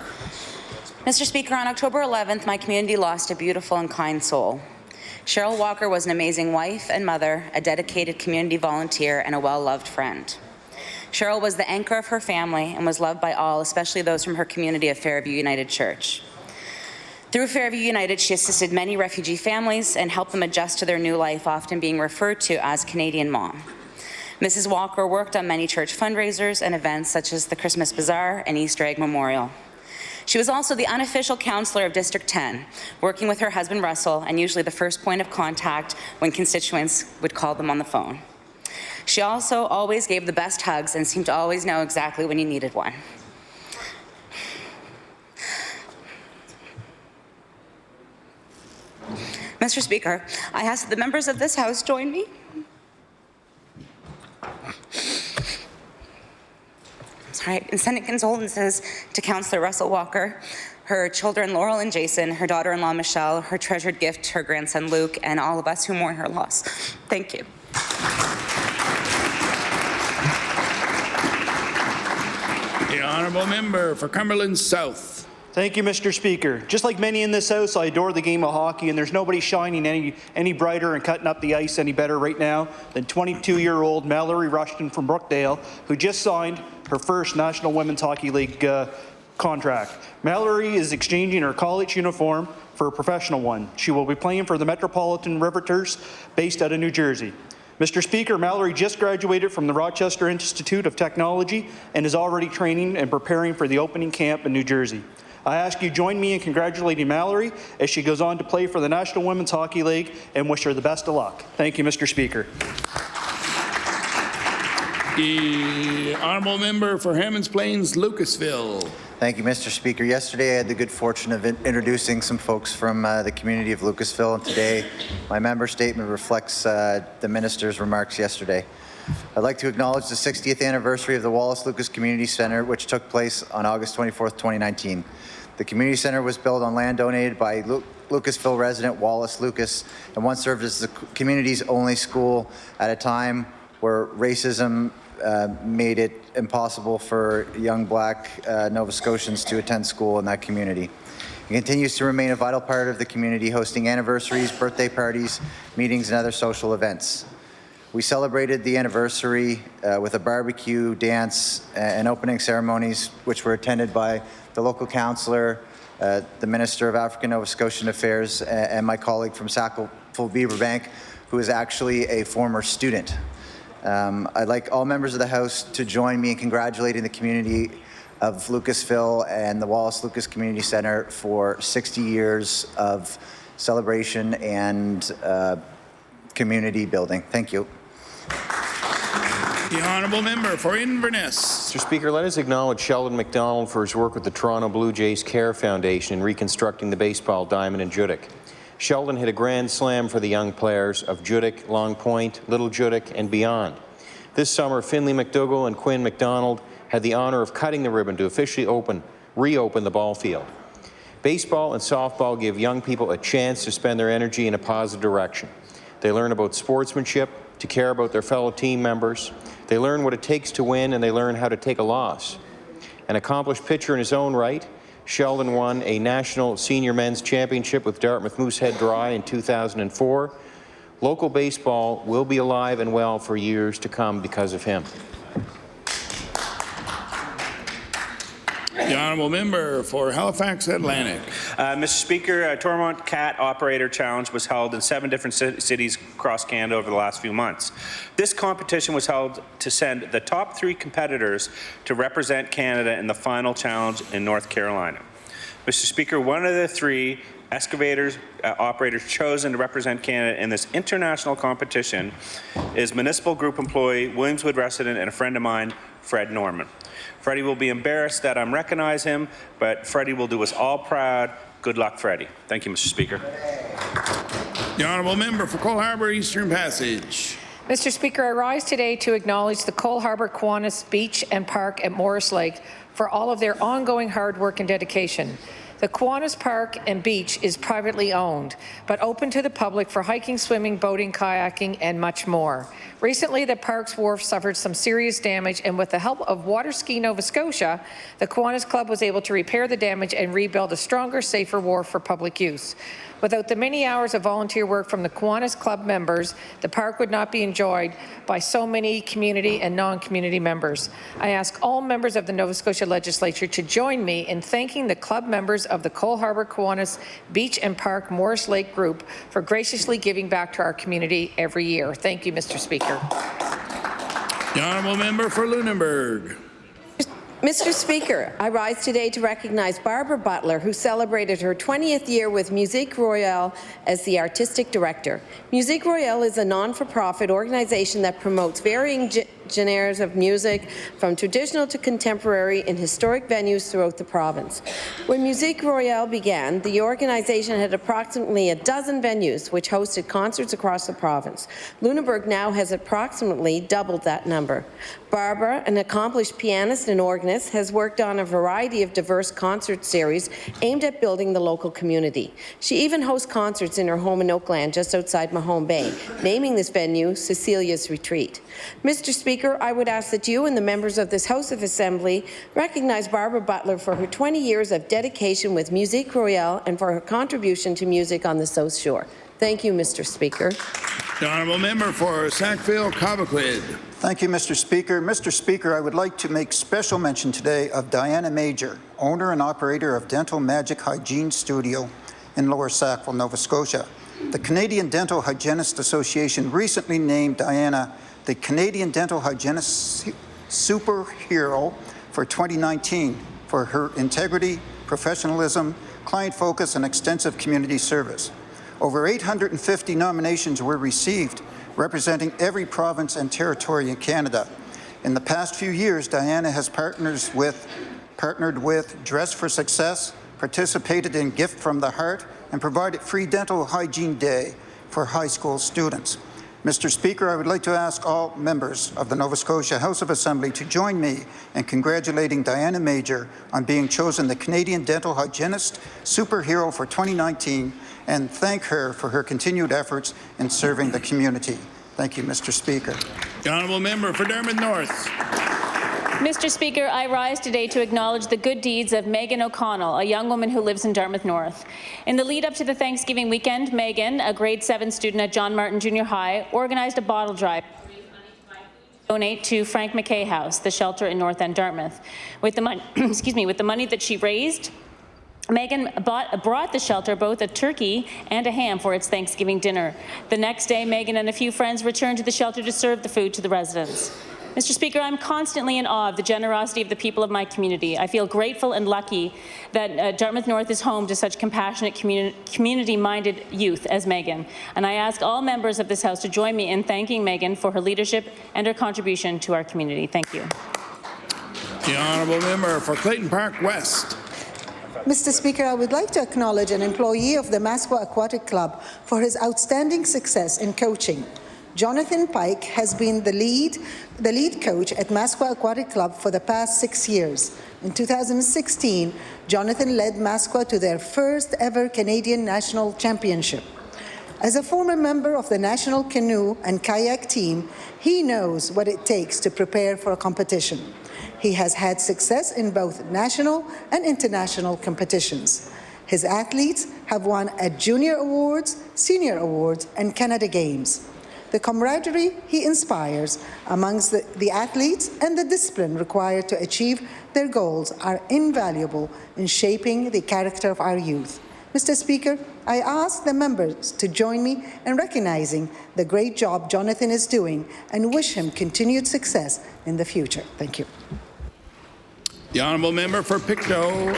Mr. Speaker, on October 11th, my community lost a beautiful and kind soul. Cheryl Walker was an amazing wife and mother, a dedicated community volunteer, and a well-loved friend. Cheryl was the anchor of her family and was loved by all, especially those from her community of Fairview United Church. Through Fairview United, she assisted many refugee families and helped them adjust to their new life, often being referred to as Canadian Mom. Mrs. Walker worked on many church fundraisers and events such as the Christmas Bazaar and Easter Egg Memorial. She was also the unofficial councillor of District 10, working with her husband Russell, and usually the first point of contact when constituents would call them on the phone. She also always gave the best hugs and seemed to always know exactly when you needed one. Mr. Speaker, I ask that the members of this House join me in sending condolences to Councillor Russell Walker, her children Laurel and Jason, her daughter-in-law Michelle, her treasured gift, her grandson Luke, and all of us who mourn her loss. Thank you. The honourable member for Cumberland South. Thank you, Mr. Speaker. Just like many in this House, I adore the game of hockey, and there's nobody shining any brighter and cutting up the ice any better right now than 22-year-old Mallory Rushton from Brookdale, who just signed her first National Women's Hockey League contract. Mallory is exchanging her college uniform for a professional one. She will be playing for the Metropolitan Riveters, based out of New Jersey. Mr. Speaker, Mallory just graduated from the Rochester Institute of Technology and is already training and preparing for the opening camp in New Jersey. I ask you join me in congratulating Mallory as she goes on to play for the National Women's Hockey League and wish her the best of luck. Thank you, Mr. Speaker. The honourable member for Hammonds Plains, Lucasville. Thank you, Mr. Speaker. Yesterday I had the good fortune of introducing some folks from the community of Lucasville, and today my member statement reflects the minister's remarks yesterday. I'd like to acknowledge the 60th anniversary of the Wallace Lucas Community Centre, which took place on August 24th, 2019. The community centre was built on land donated by Lucasville resident Wallace Lucas and once served as the community's only school at a time where racism made it impossible for young black Nova Scotians to attend school in that community. It continues to remain a vital part of the community, hosting anniversaries, birthday parties, meetings, and other social events. We celebrated the anniversary with a barbecue, dance, and opening ceremonies, which were attended by the local councillor, the Minister of African Nova Scotian Affairs, and my colleague from Sackville-Beaverbank, who is actually a former student. I'd like all members of the House to join me in congratulating the community of Lucasville and the Wallace Lucas Community Centre for 60 years of celebration and community building. Thank you. The honourable member for Inverness. Mr. Speaker, let us acknowledge Sheldon McDonald for his work with the Toronto Blue Jays Care Foundation in reconstructing the baseball diamond in Judique. Sheldon hit a grand slam for the young players of Judique, Long Point, Little Judique, and beyond. This summer, Finley McDougall and Quinn McDonald had the honour of cutting the ribbon to officially reopen the ball field. Baseball and softball give young people a chance to spend their energy in a positive direction. They learn about sportsmanship, to care about their fellow team members. They learn what it takes to win, and they learn how to take a loss. An accomplished pitcher in his own right, Sheldon won a national senior men's championship with Dartmouth Moosehead Dry in 2004. Local baseball will be alive and well for years to come because of him. The honourable member for Halifax Atlantic. Mr. Speaker, a Tormont Cat Operator Challenge was held in 7 different cities across Canada over the last few months. This competition was held to send the top 3 competitors to represent Canada in the final challenge in North Carolina. Mr. Speaker, one of the 3 excavators operators chosen to represent Canada in this international competition is municipal group employee, Williamswood resident, and a friend of mine, Fred Norman. Freddie will be embarrassed that I'm recognizing him, but Freddie will do us all proud. Good luck, Freddie. Thank you, Mr. Speaker. The honourable member for Cole Harbour Eastern Passage. Mr. Speaker, I rise today to acknowledge the Cole Harbour Kiwanis Beach and Park at Morris Lake for all of their ongoing hard work and dedication. The Kiwanis Park and Beach is privately owned, but open to the public for hiking, swimming, boating, kayaking, and much more. Recently, the park's wharf suffered some serious damage, and with the help of Water Ski Nova Scotia, the Kiwanis Club was able to repair the damage and rebuild a stronger, safer wharf for public use. Without the many hours of volunteer work from the Kiwanis Club members, the park would not be enjoyed by so many community and non-community members. I ask all members of the Nova Scotia Legislature to join me in thanking the club members of the Cole Harbour Kiwanis Beach and Park Morris Lake Group for graciously giving back to our community every year. Thank you, Mr. Speaker. The honourable member for Lunenburg. Mr. Speaker, I rise today to recognize Barbara Butler, who celebrated her 20th year with Musique Royale as the Artistic Director. Musique Royale is a non-for-profit organization that promotes varying genres of music, from traditional to contemporary, in historic venues throughout the province. When Musique Royale began, the organization had approximately a dozen venues which hosted concerts across the province. Lunenburg now has approximately doubled that number. Barbara, an accomplished pianist and organist, has worked on a variety of diverse concert series aimed at building the local community. She even hosts concerts in her home in Oakland, just outside Mahone Bay, naming this venue Cecilia's Retreat. Mr. Speaker, I would ask that you and the members of this House of Assembly recognize Barbara Butler for her 20 years of dedication with Musique Royale and for her contribution to music on the South Shore. Thank you, Mr. Speaker. The honourable member for Sackville-Cobequid. Thank you, Mr. Speaker. Mr. Speaker, I would like to make special mention today of Diana Major, owner and operator of Dental Magic Hygiene Studio in Lower Sackville, Nova Scotia. The Canadian Dental Hygienists Association recently named Diana the Canadian Dental Hygienist Superhero for 2019 for her integrity, professionalism, client focus, and extensive community service. Over 850 nominations were received, representing every province and territory in Canada. In the past few years, Diana has partnered with Dress for Success, participated in Gift from the Heart, and provided free dental hygiene day for high school students. Mr. Speaker, I would like to ask all members of the Nova Scotia House of Assembly to join me in congratulating Diana Major on being chosen the Canadian Dental Hygienist Superhero for 2019 and thank her for her continued efforts in serving the community. Thank you, Mr. Speaker. The honourable member for Dartmouth North. Mr. Speaker, I rise today to acknowledge the good deeds of Megan O'Connell, a young woman who lives in Dartmouth North. In the lead up to the Thanksgiving weekend, Megan, a grade 7 student at John Martin Junior High, organized a bottle drive to donate to Frank McKay House, the shelter in North End Dartmouth. With the money that she raised, Megan brought the shelter both a turkey and a ham for its Thanksgiving dinner. The next day, Megan and a few friends returned to the shelter to serve the food to the residents. Mr. Speaker, I'm constantly in awe of the generosity of the people of my community. I feel grateful and lucky that Dartmouth North is home to such compassionate, community-minded youth as Megan. And I ask all members of this House to join me in thanking Megan for her leadership and her contribution to our community. Thank you. The honourable member for Clayton Park West. Mr. Speaker, I would like to acknowledge an employee of the Mascot Aquatic Club for his outstanding success in coaching. Jonathan Pike has been the lead coach at Mascot Aquatic Club for the past 6 years. In 2016, Jonathan led Mascot to their first ever Canadian National Championship. As a former member of the National Canoe and Kayak team, he knows what it takes to prepare for a competition. He has had success in both national and international competitions. His athletes have won at Junior Awards, Senior Awards, and Canada Games. The camaraderie he inspires amongst the athletes and the discipline required to achieve their goals are invaluable in shaping the character of our youth. Mr. Speaker, I ask the members to join me in recognizing the great job Jonathan is doing and wish him continued success in the future. Thank you. The honourable member for Pictou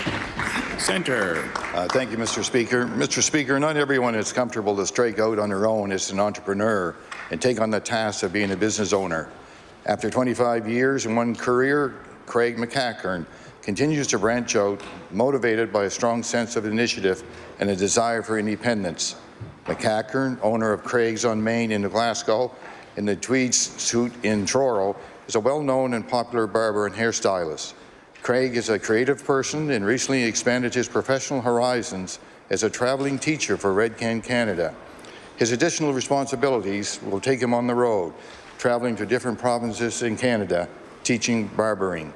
Centre. Thank you, Mr. Speaker. Mr. Speaker, not everyone is comfortable to strike out on their own as an entrepreneur and take on the task of being a business owner. After 25 years in one career, Craig McCackern continues to branch out, motivated by a strong sense of initiative and a desire for independence. McCackern, owner of Craig's on Main in Glasgow and the Tweed Suit in Truro, is a well-known and popular barber and hairstylist. Craig is a creative person and recently expanded his professional horizons as a traveling teacher for Red Can Canada. His additional responsibilities will take him on the road, traveling to different provinces in Canada, teaching barbering.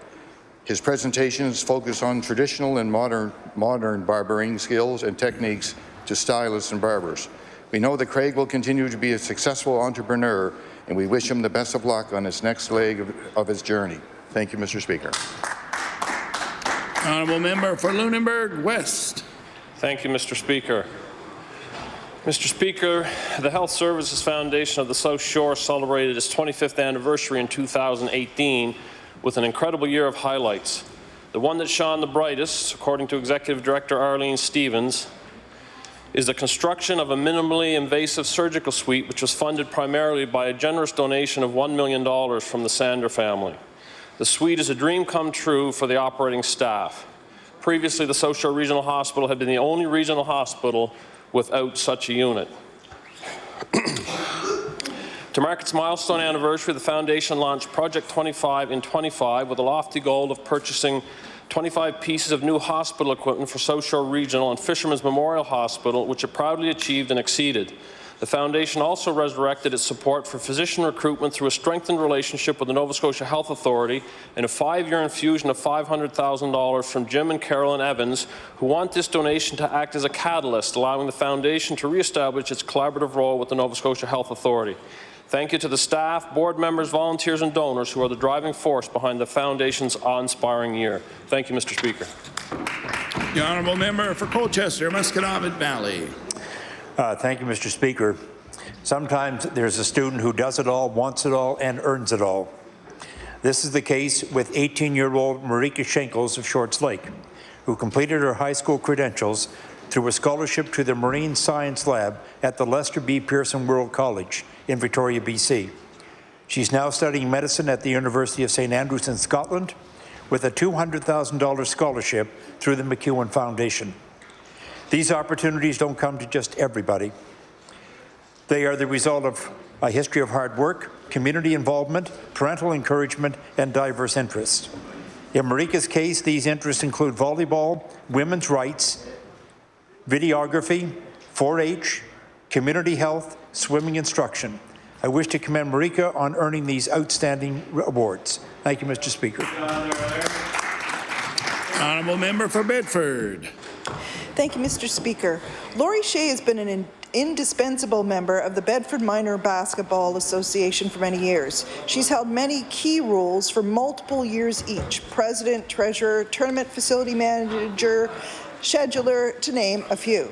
His presentations focus on traditional and modern barbering skills and techniques to stylists and barbers. We know that Craig will continue to be a successful entrepreneur, and we wish him the best of luck on his next leg of his journey. Thank you, Mr. Speaker. Honourable member for Lunenburg West. Thank you, Mr. Speaker. Mr. Speaker, the Health Services Foundation of the South Shore celebrated its 25th anniversary in 2018 with an incredible year of highlights. The one that shone the brightest, according to Executive Director Arlene Stevens, is the construction of a minimally invasive surgical suite, which was funded primarily by a generous donation of $1 million from the Sander family. The suite is a dream come true for the operating staff. Previously, the South Shore Regional Hospital had been the only regional hospital without such a unit. To mark its milestone anniversary, the Foundation launched Project 25 in 25 with a lofty goal of purchasing 25 pieces of new hospital equipment for South Shore Regional and Fisherman's Memorial Hospital, which it proudly achieved and exceeded. The Foundation also resurrected its support for physician recruitment through a strengthened relationship with the Nova Scotia Health Authority and a 5-year infusion of $500,000 from Jim and Carolyn Evans, who want this donation to act as a catalyst, allowing the Foundation to re-establish its collaborative role with the Nova Scotia Health Authority. Thank you to the staff, board members, volunteers and donors who are the driving force behind the Foundation's awe-inspiring year. Thank you, Mr. Speaker. The honourable member for Colchester, Musqueam Valley. Thank you, Mr. Speaker. Sometimes there's a student who does it all, wants it all, and earns it all. This is the case with 18-year-old Marika Schenkels of Shorts Lake, who completed her high school credentials through a scholarship to the Marine Science Lab at the Lester B. Pearson World College in Victoria, BC. She's now studying medicine at the University of St. Andrews in Scotland with a $200,000 scholarship through the McEwen Foundation. These opportunities don't come to just everybody. They are the result of a history of hard work, community involvement, parental encouragement, and diverse interests. In Marika's case, these interests include volleyball, women's rights, videography, 4-H, community health, swimming instruction. I wish to commend Marika on earning these outstanding awards. Thank you, Mr. Speaker. Honourable member for Bedford. Thank you, Mr. Speaker. Laurie Shea has been an indispensable member of the Bedford Minor Basketball Association for many years. She's held many key roles for multiple years each: president, treasurer, tournament facility manager, scheduler, to name a few.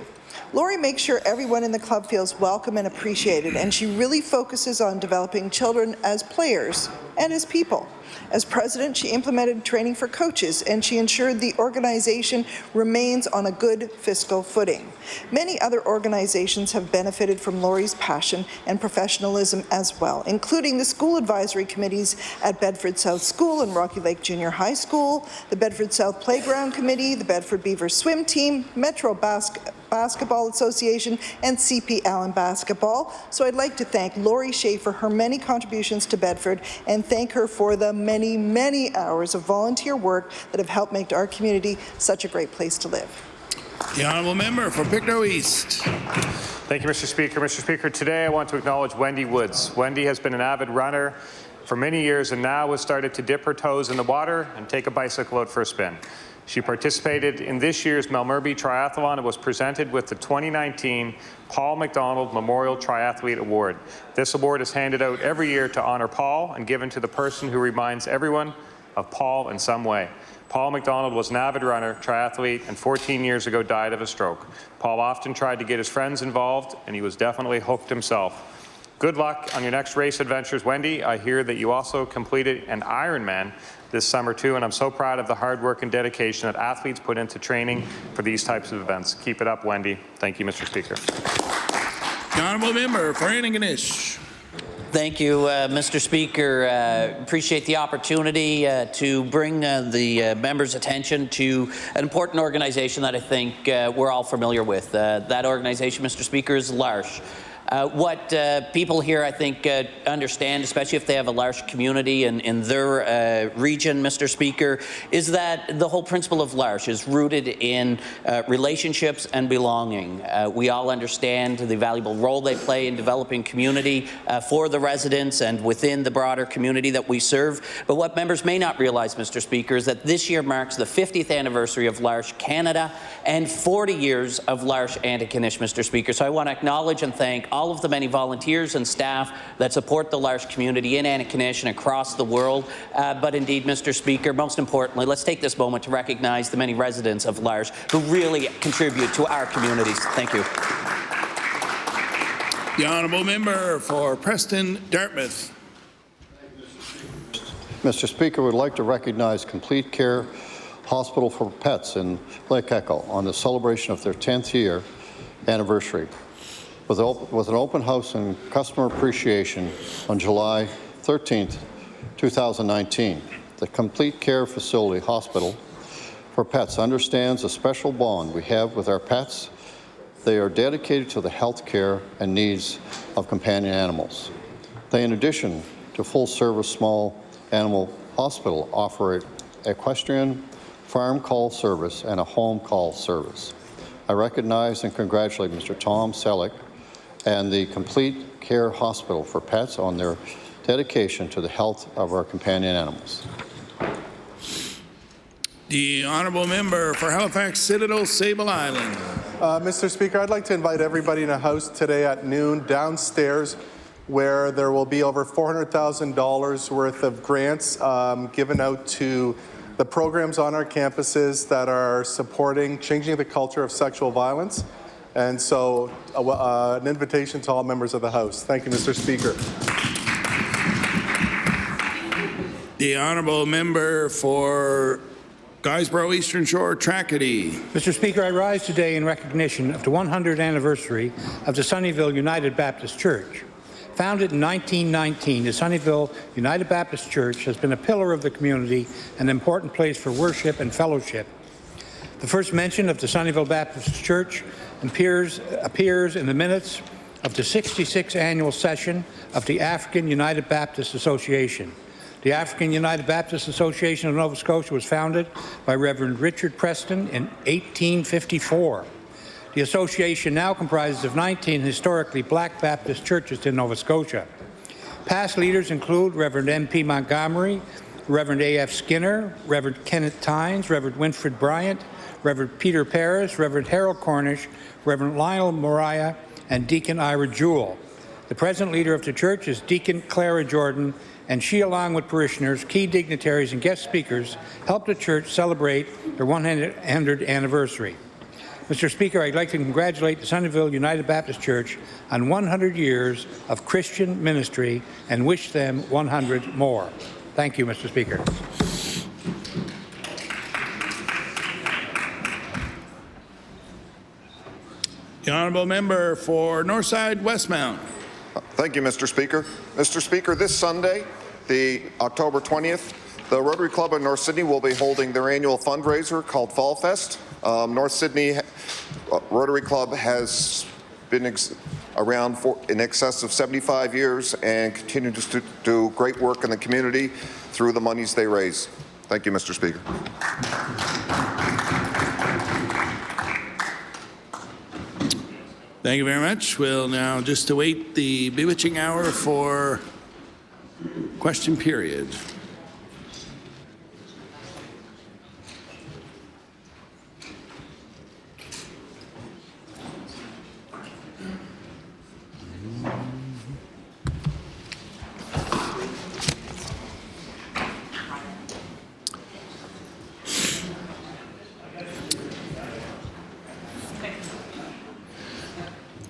Lori makes sure everyone in the club feels welcome and appreciated, and she really focuses on developing children as players and as people. As president, she implemented training for coaches, and she ensured the organization remains on a good fiscal footing. Many other organizations have benefited from Lori's passion and professionalism as well, including the school advisory committees at Bedford South School and Rocky Lake Junior High School, the Bedford South Playground Committee, the Bedford Beavers Swim Team, Metro Basketball Association, and CP Allen Basketball. So I'd like to thank Lori Shea for her many contributions to Bedford and thank her for the many, many hours of volunteer work that have helped make our community such a great place to live. The honourable member for Pictou East. Thank you, Mr. Speaker. Mr. Speaker, today I want to acknowledge Wendy Woods. Wendy has been an avid runner for many years and now has started to dip her toes in the water and take a bicycle out for a spin. She participated in this year's Melmerby Triathlon and was presented with the 2019 Paul McDonald Memorial Triathlete Award. This award is handed out every year to honor Paul and given to the person who reminds everyone of Paul in some way. Paul McDonald was an avid runner, triathlete, and 14 years ago died of a stroke. Paul often tried to get his friends involved, and he was definitely hooked himself. Good luck on your next race adventures, Wendy. I hear that you also completed an Ironman this summer too, and I'm so proud of the hard work and dedication that athletes put into training for these types of events. Keep it up, Wendy. Thank you, Mr. Speaker. The honourable member for Antigonish. Thank you, Mr. Speaker. Appreciate the opportunity to bring the members' attention to an important organization that I think we're all familiar with. That organization, Mr. Speaker, is L'Arche. What people here, I think, understand, especially if they have a L'Arche community in their region, Mr. Speaker, is that the whole principle of L'Arche is rooted in relationships and belonging. We all understand the valuable role they play in developing community for the residents and within the broader community that we serve. But what members may not realize, Mr. Speaker, is that this year marks the 50th anniversary of L'Arche Canada and 40 years of L'Arche Antigonish, Mr. Speaker. So I want to acknowledge and thank all of the many volunteers and staff that support the L'Arche community in Antigonish and across the world. But indeed, Mr. Speaker, most importantly, let's take this moment to recognize the many residents of L'Arche who really contribute to our communities. Thank you. The honourable member for Preston Dartmouth. Mr. Speaker, we'd like to recognize Complete Care Hospital for Pets in Lake Echo on the celebration of their 10th year anniversary. With an open house and customer appreciation on July 13th, 2019. The Complete Care Facility Hospital for Pets understands the special bond we have with our pets. They are dedicated to the health care and needs of companion animals. They, in addition to full-service small animal hospital, offer equestrian, farm call service, and a home call service. I recognize and congratulate Mr. Tom Selleck and the Complete Care Hospital for Pets on their dedication to the health of our companion animals. The honourable member for Halifax Citadel, Sable Island. Mr. Speaker, I'd like to invite everybody in the House today at noon downstairs, where there will be over $400,000 worth of grants given out to the programs on our campuses that are supporting changing the culture of sexual violence. And so an invitation to all members of the House. Thank you, Mr. Speaker. The honourable member for Guysborough Eastern Shore, Tracadie. Mr. Speaker, I rise today in recognition of the 100th anniversary of the Sunnyvale United Baptist Church. Founded in 1919, the Sunnyvale United Baptist Church has been a pillar of the community and an important place for worship and fellowship. The first mention of the Sunnyvale Baptist Church appears in the minutes of the 66th annual session of the African United Baptist Association. The African United Baptist Association of Nova Scotia was founded by Reverend Richard Preston in 1854. The association now comprises of 19 historically black Baptist churches in Nova Scotia. Past leaders include Reverend M.P. Montgomery, Reverend A.F. Skinner, Reverend Kenneth Tynes, Reverend Winfred Bryant, Reverend Peter Paris, Reverend Harold Cornish, Reverend Lionel Mariah, and Deacon Ira Jewell. The present leader of the church is Deacon Clara Jordan, and she, along with parishioners, key dignitaries, and guest speakers, helped the church celebrate their 100th anniversary. Mr. Speaker, I'd like to congratulate the Sunnyvale United Baptist Church on 100 years of Christian ministry and wish them 100 more. Thank you, Mr. Speaker. The honourable member for Northside Westmount. Thank you, Mr. Speaker. Mr. Speaker, this Sunday, the October 20th, the Rotary Club in North Sydney will be holding their annual fundraiser called Fall Fest. North Sydney Rotary Club has been around for in excess of 75 years and continues to do great work in the community through the monies they raise. Thank you, Mr. Speaker. Thank you very much. We'll now just await the bewitching hour for question period.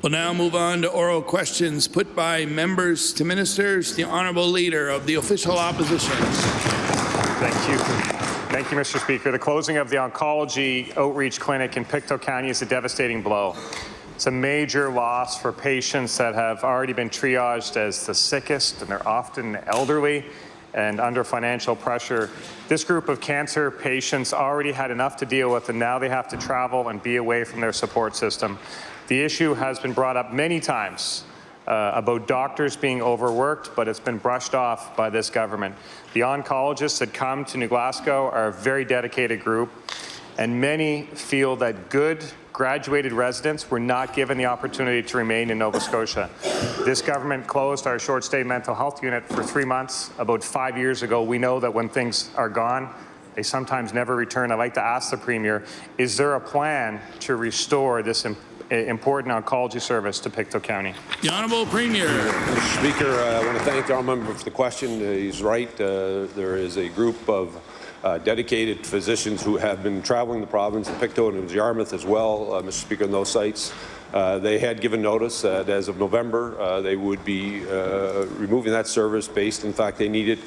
We'll now move on to oral questions put by members to ministers. The Honourable Leader of the Official Opposition. Thank you. Thank you, Mr. Speaker. The closing of the oncology outreach clinic in Pictou County is a devastating blow. It's a major loss for patients that have already been triaged as the sickest, and they're often elderly and under financial pressure. This group of cancer patients already had enough to deal with, and now they have to travel and be away from their support system. The issue has been brought up many times about doctors being overworked, but it's been brushed off by this government. The oncologists that come to New Glasgow are a very dedicated group, and many feel that good graduated residents were not given the opportunity to remain in Nova Scotia. This government closed our short-stay mental health unit for 3 months about 5 years ago. We know that when things are gone, they sometimes never return. I'd like to ask the Premier, is there a plan to restore this important oncology service to Pictou County? The Honourable Premier. Mr. Speaker, I want to thank the honourable member for the question. He's right. There is a group of dedicated physicians who have been traveling the province, in Pictou and Yarmouth as well, Mr. Speaker, on those sites. They had given notice that as of November they would be removing that service based, in fact, they needed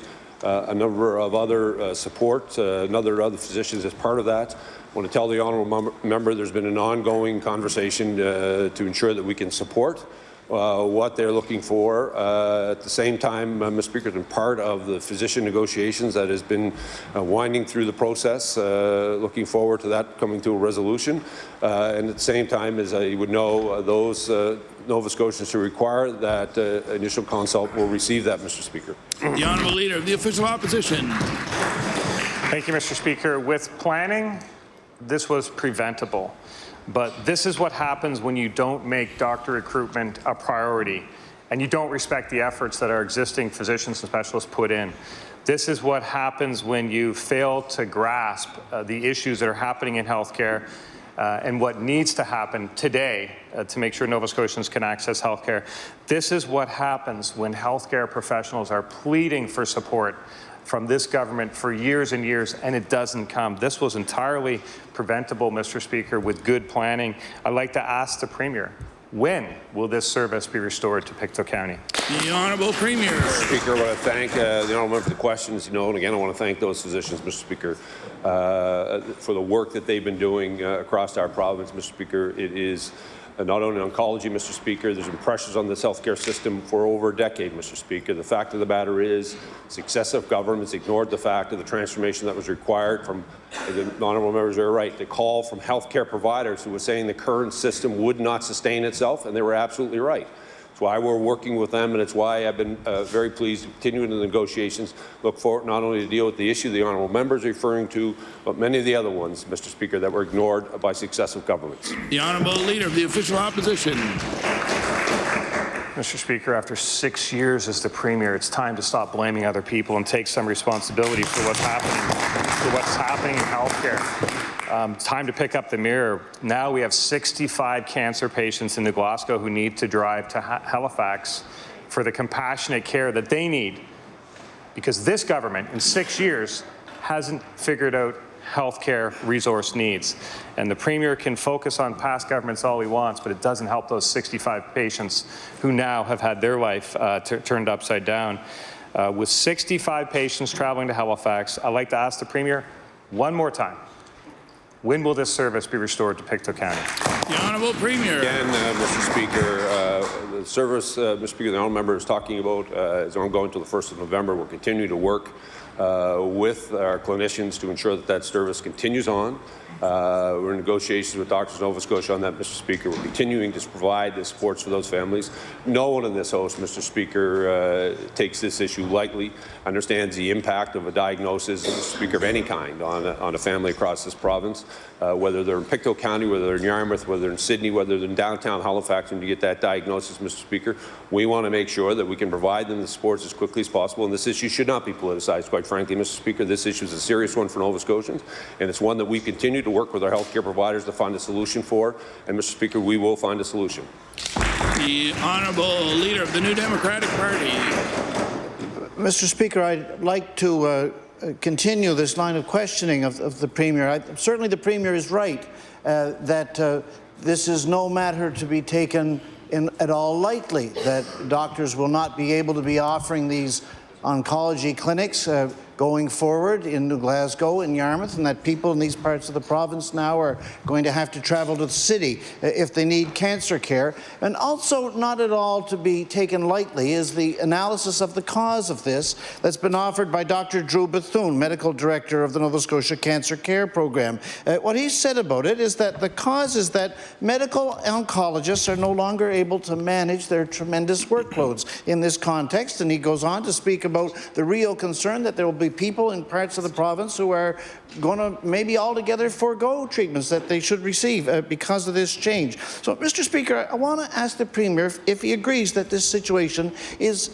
a number of other support, other physicians as part of that. I want to tell the honourable member there's been an ongoing conversation to ensure that we can support what they're looking for. At the same time, Mr. Speaker, it's been part of the physician negotiations that has been winding through the process, looking forward to that coming to a resolution. And at the same time, as you would know, those Nova Scotians who require that initial consult will receive that, Mr. Speaker. The Honourable Leader of the Official Opposition. Thank you, Mr. Speaker. With planning, this was preventable. But this is what happens when you don't make doctor recruitment a priority and you don't respect the efforts that our existing physicians and specialists put in. This is what happens when you fail to grasp the issues that are happening in healthcare and what needs to happen today to make sure Nova Scotians can access healthcare. This is what happens when healthcare professionals are pleading for support from this government for years and years, and it doesn't come. This was entirely preventable, Mr. Speaker, with good planning. I'd like to ask the Premier, when will this service be restored to Pictou County? The Honourable Premier. Mr. Speaker, I want to thank the honourable member for the questions. And again, I want to thank those physicians, Mr. Speaker, for the work that they've been doing across our province, Mr. Speaker. It is not only oncology, Mr. Speaker, there's been pressures on this healthcare system for over a decade, Mr. Speaker. The fact of the matter is, successive governments ignored the fact of the transformation that was required from, the honourable members are right, the call from healthcare providers who were saying the current system would not sustain itself, and they were absolutely right. It's why we're working with them, and it's why I've been very pleased to continue in the negotiations. Look forward not only to deal with the issue the honourable members are referring to, but many of the other ones, Mr. Speaker, that were ignored by successive governments. The Honourable Leader of the Official Opposition. Mr. Speaker, after 6 years as the Premier, it's time to stop blaming other people and take some responsibility for what's happening in healthcare. It's time to pick up the mirror. Now we have 65 cancer patients in New Glasgow who need to drive to Halifax for the compassionate care that they need, because this government in 6 years hasn't figured out healthcare resource needs. And the Premier can focus on past governments all he wants, but it doesn't help those 65 patients who now have had their life turned upside down. With 65 patients traveling to Halifax, I'd like to ask the Premier one more time, when will this service be restored to Pictou County? The Honourable Premier. Again, Mr. Speaker, the service, Mr. Speaker, the honourable member is talking about is ongoing until the 1st of November. We'll continue to work with our clinicians to ensure that that service continues on. We're in negotiations with Doctors of Nova Scotia on that, Mr. Speaker. We're continuing to provide the supports for those families. No one in this House, Mr. Speaker, takes this issue lightly, understands the impact of a diagnosis, Mr. Speaker, of any kind on a family across this province, whether they're in Pictou County, whether they're in Yarmouth, whether they're in Sydney, whether they're in downtown Halifax, when you get that diagnosis, Mr. Speaker. We want to make sure that we can provide them the supports as quickly as possible, and this issue should not be politicized, quite frankly, Mr. Speaker. This issue is a serious one for Nova Scotians, and it's one that we continue to work with our healthcare providers to find a solution for, and Mr. Speaker, we will find a solution. The Honourable Leader of the New Democratic Party. Mr. Speaker, I'd like to continue this line of questioning of the Premier. Certainly the Premier is right that this is no matter to be taken at all lightly, that doctors will not be able to be offering these oncology clinics going forward in Glasgow and Yarmouth, and that people in these parts of the province now are going to have to travel to the city if they need cancer care. And also not at all to be taken lightly is the analysis of the cause of this that's been offered by Dr. Drew Bethune, Medical Director of the Nova Scotia Cancer Care Program. What he said about it is that the cause is that medical oncologists are no longer able to manage their tremendous workloads in this context, and he goes on to speak about the real concern that there will be people in parts of the province who are going to maybe altogether forego treatments that they should receive because of this change. So, Mr. Speaker, I want to ask the Premier if he agrees that this situation is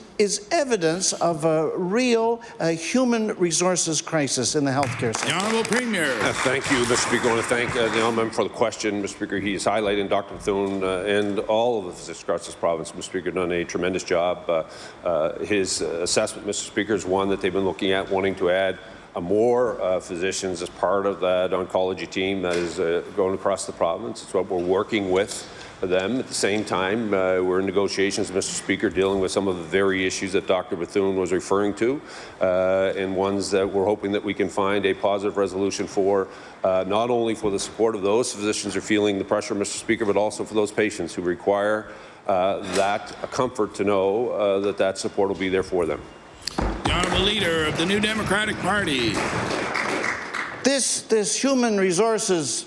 evidence of a real human resources crisis in the healthcare sector. The Honourable Premier. Thank you, Mr. Speaker. I want to thank the honourable member for the question. Mr. Speaker, he is highlighting Dr. Bethune and all of the physicians across this province. Mr. Speaker, done a tremendous job. His assessment, Mr. Speaker, is one that they've been looking at, wanting to add more physicians as part of that oncology team that is going across the province. It's what we're working with them. At the same time, we're in negotiations, Mr. Speaker, dealing with some of the very issues that Dr. Bethune was referring to, and ones that we're hoping that we can find a positive resolution for, not only for the support of those physicians who are feeling the pressure, Mr. Speaker, but also for those patients who require that comfort to know that that support will be there for them. The Honourable Leader of the New Democratic Party. This human resources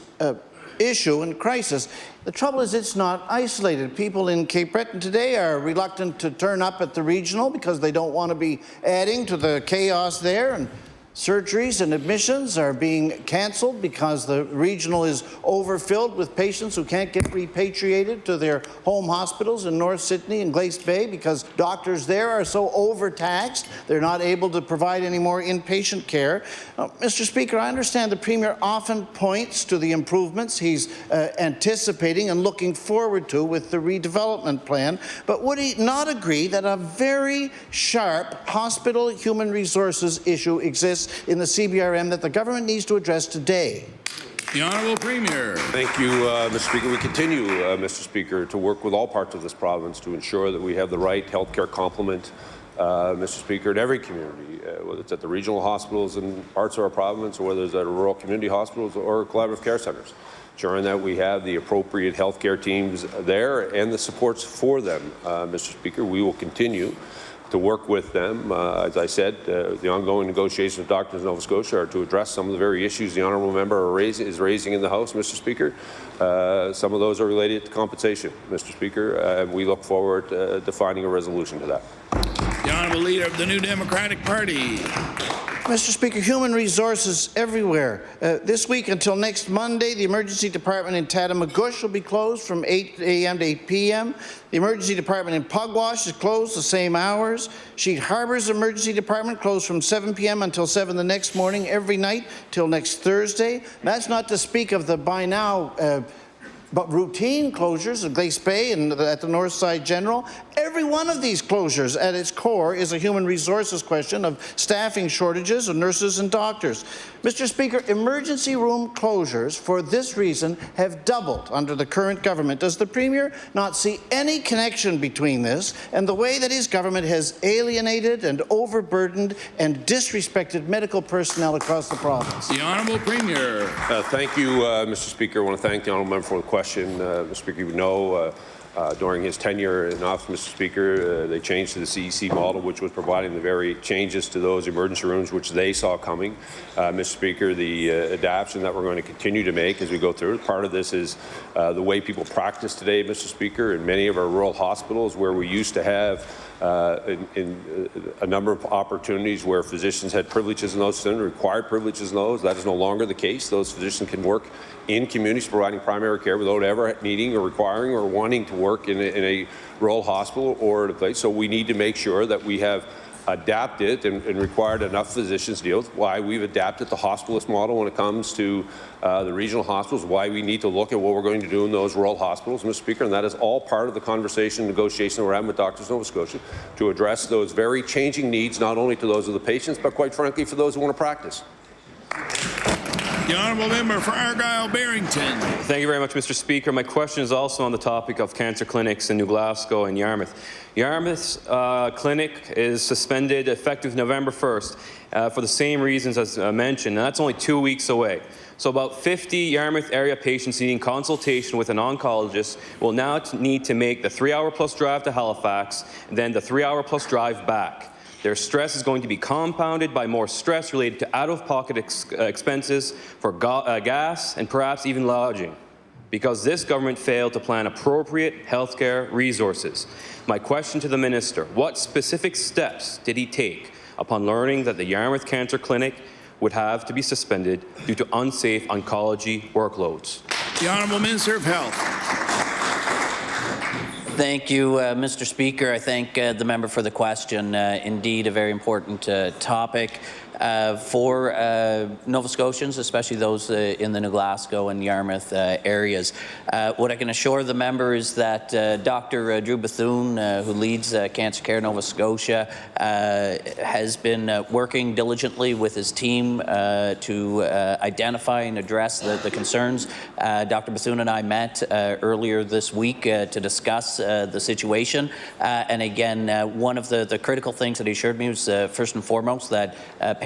issue and crisis, the trouble is it's not isolated. People in Cape Breton today are reluctant to turn up at the regional because they don't want to be adding to the chaos there, and surgeries and admissions are being cancelled because the regional is overfilled with patients who can't get repatriated to their home hospitals in North Sydney and Glace Bay because doctors there are so overtaxed they're not able to provide any more inpatient care. Mr. Speaker, I understand the Premier often points to the improvements he's anticipating and looking forward to with the redevelopment plan, but would he not agree that a very sharp hospital human resources issue exists in the CBRM that the government needs to address today? The Honourable Premier. Thank you, Mr. Speaker. We continue, Mr. Speaker, to work with all parts of this province to ensure that we have the right healthcare complement, Mr. Speaker, in every community, whether it's at the regional hospitals in parts of our province or whether it's at rural community hospitals or collaborative care centres, ensuring that we have the appropriate healthcare teams there and the supports for them, Mr. Speaker. We will continue to work with them. As I said, the ongoing negotiations with Doctors of Nova Scotia are to address some of the very issues the honourable member is raising in the House, Mr. Speaker. Some of those are related to compensation, Mr. Speaker, and we look forward to finding a resolution to that. The Honourable Leader of the New Democratic Party. Mr. Speaker, human resources everywhere. This week until next Monday, the emergency department in Tatamagouche will be closed from 8 a.m. to 8 p.m. The emergency department in Pugwash is closed the same hours. Sheet Harbour's emergency department closed from 7 p.m. until 7 the next morning every night till next Thursday. That's not to speak of the by now But routine closures at Glace Bay and at the North Side General, every one of these closures at its core is a human resources question of staffing shortages of nurses and doctors. Mr. Speaker, emergency room closures for this reason have doubled under the current government. Does the Premier not see any connection between this and the way that his government has alienated and overburdened and disrespected medical personnel across the province? The Honourable Premier. Thank you, Mr. Speaker. I want to thank the Honourable Member for the question. Mr. Speaker, you know, during his tenure in office, Mr. Speaker, they changed to the CEC model, which was providing the very changes to those emergency rooms which they saw coming. Mr. Speaker, the adaptation that we're going to continue to make as we go through. Part of this is the way people practice today, Mr. Speaker, in many of our rural hospitals where we used to have a number of opportunities where physicians had privileges in those, required privileges in those. That is no longer the case. Those physicians can work in communities providing primary care without ever needing or requiring or wanting to work in a rural hospital or at a place. So we need to make sure that we have adapted and required enough physicians to deal with. Why we've adapted the hospitalist model when it comes to the regional hospitals, why we need to look at what we're going to do in those rural hospitals, Mr. Speaker, and that is all part of the conversation and negotiation we're having with Doctors Nova Scotia to address those very changing needs, not only to those of the patients, but quite frankly for those who want to practice. The Honourable Member for Argyle-Barrington. Thank you very much, Mr. Speaker. My question is also on the topic of cancer clinics in New Glasgow and Yarmouth. Yarmouth's clinic is suspended effective November 1st for the same reasons as mentioned, and that's only 2 weeks away. So about 50 Yarmouth area patients needing consultation with an oncologist will now need to make the 3-hour-plus drive to Halifax and then the 3-hour-plus drive back. Their stress is going to be compounded by more stress related to out-of-pocket expenses for gas and perhaps even lodging, because this government failed to plan appropriate healthcare resources. My question to the minister, what specific steps did he take upon learning that the Yarmouth Cancer Clinic would have to be suspended due to unsafe oncology workloads? The Honourable Minister of Health. Thank you, Mr. Speaker. I thank the member for the question. Indeed, a very important topic for Nova Scotians, especially those in the New Glasgow and Yarmouth areas. What I can assure the member is that Dr. Drew Bethune, who leads Cancer Care Nova Scotia, has been working diligently with his team to identify and address the concerns. Dr. Bethune and I met earlier this week to discuss the situation. And again, one of the critical things that he assured me was first and foremost that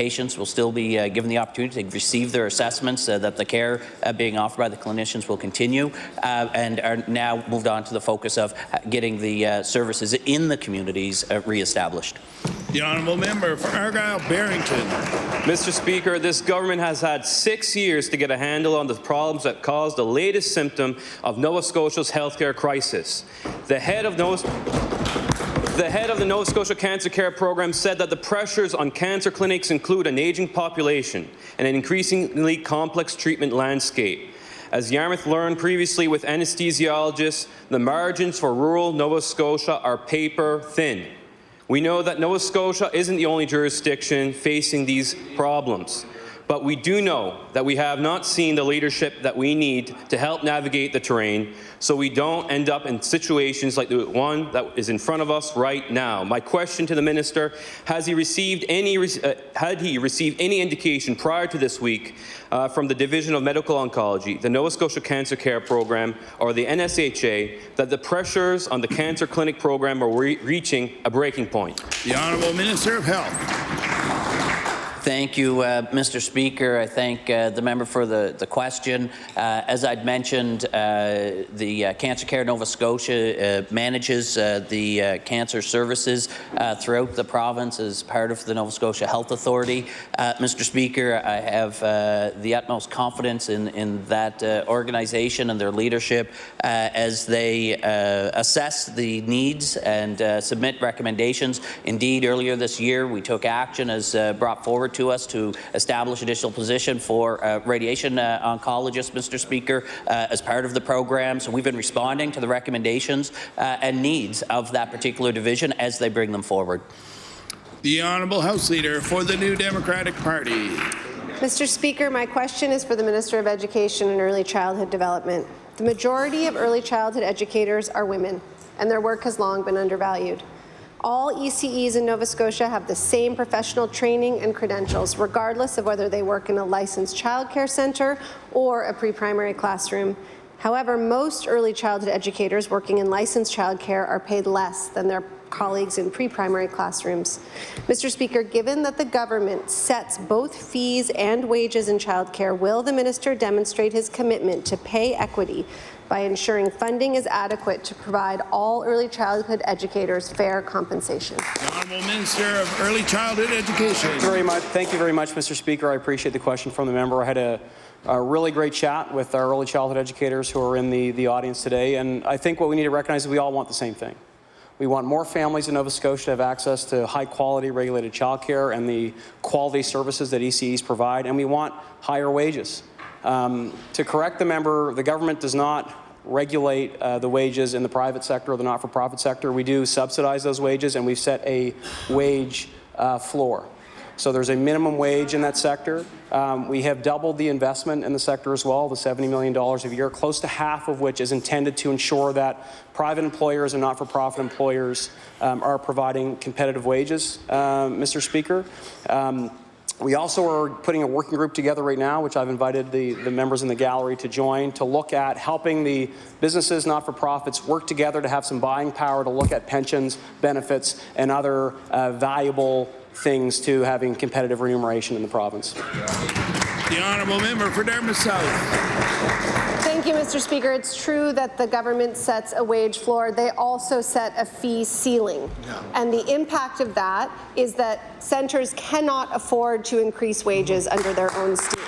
patients will still be given the opportunity to receive their assessments, that the care being offered by the clinicians will continue, and are now moved on to the focus of getting the services in the communities re-established. The Honourable Member for Argyle-Barrington. Mr. Speaker, this government has had 6 years to get a handle on the problems that caused the latest symptom of Nova Scotia's healthcare crisis. The head of the Nova Scotia Cancer Care Program said that the pressures on cancer clinics include an aging population and an increasingly complex treatment landscape. As Yarmouth learned previously with anesthesiologists, the margins for rural Nova Scotia are paper thin. We know that Nova Scotia isn't the only jurisdiction facing these problems, but we do know that we have not seen the leadership that we need to help navigate the terrain so we don't end up in situations like the one that is in front of us right now. My question to the minister, had he received any indication prior to this week from the Division of Medical Oncology, the Nova Scotia Cancer Care Program, or the NSHA, that the pressures on the cancer clinic program are reaching a breaking point? The Honourable Minister of Health. Thank you, Mr. Speaker. I thank the member for the question. As I'd mentioned, the Cancer Care Nova Scotia manages the cancer services throughout the province as part of the Nova Scotia Health Authority. Mr. Speaker, I have the utmost confidence in that organization and their leadership as they assess the needs and submit recommendations. Indeed, earlier this year, we took action as brought forward to us to establish additional position for radiation oncologists, Mr. Speaker, as part of the program. So we've been responding to the recommendations and needs of that particular division as they bring them forward. The Honourable House Leader for the New Democratic Party. Mr. Speaker, my question is for the Minister of Education and Early Childhood Development. The majority of early childhood educators are women, and their work has long been undervalued. All ECEs in Nova Scotia have the same professional training and credentials, regardless of whether they work in a licensed childcare centre or a pre-primary classroom. However, most early childhood educators working in licensed childcare are paid less than their colleagues in pre-primary classrooms. Mr. Speaker, given that the government sets both fees and wages in childcare, will the minister demonstrate his commitment to pay equity by ensuring funding is adequate to provide all early childhood educators fair compensation? The Honourable Minister of Early Childhood Education. Thank you very much, Mr. Speaker. I appreciate the question from the member. I had a really great chat with our early childhood educators who are in the audience today, and I think what we need to recognize is we all want the same thing. We want more families in Nova Scotia to have access to high-quality regulated childcare and the quality services that ECEs provide, and we want higher wages. To correct the member, the government does not regulate the wages in the private sector or the not-for-profit sector. We do subsidize those wages, and we've set a wage floor. So there's a minimum wage in that sector. We have doubled the investment in the sector as well, the $70 million a year, close to half of which is intended to ensure that private employers and not-for-profit employers are providing competitive wages, Mr. Speaker. We also are putting a working group together right now, which I've invited the members in the gallery to join, to look at helping the businesses, not-for-profits work together to have some buying power to look at pensions, benefits, and other valuable things to having competitive remuneration in the province. The Honourable Member for Dartmouth South. Thank you, Mr. Speaker. It's true that the government sets a wage floor. They also set a fee ceiling. And the impact of that is that centres cannot afford to increase wages under their own steam.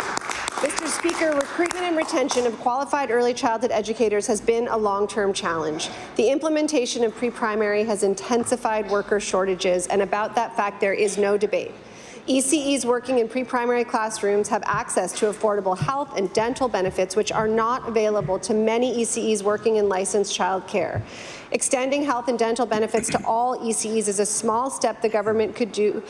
Mr. Speaker, recruitment and retention of qualified early childhood educators has been a long-term challenge. The implementation of pre-primary has intensified worker shortages, and about that fact there is no debate. ECEs working in pre-primary classrooms have access to affordable health and dental benefits which are not available to many ECEs working in licensed child care. Extending health and dental benefits to all ECEs is a small step the government could do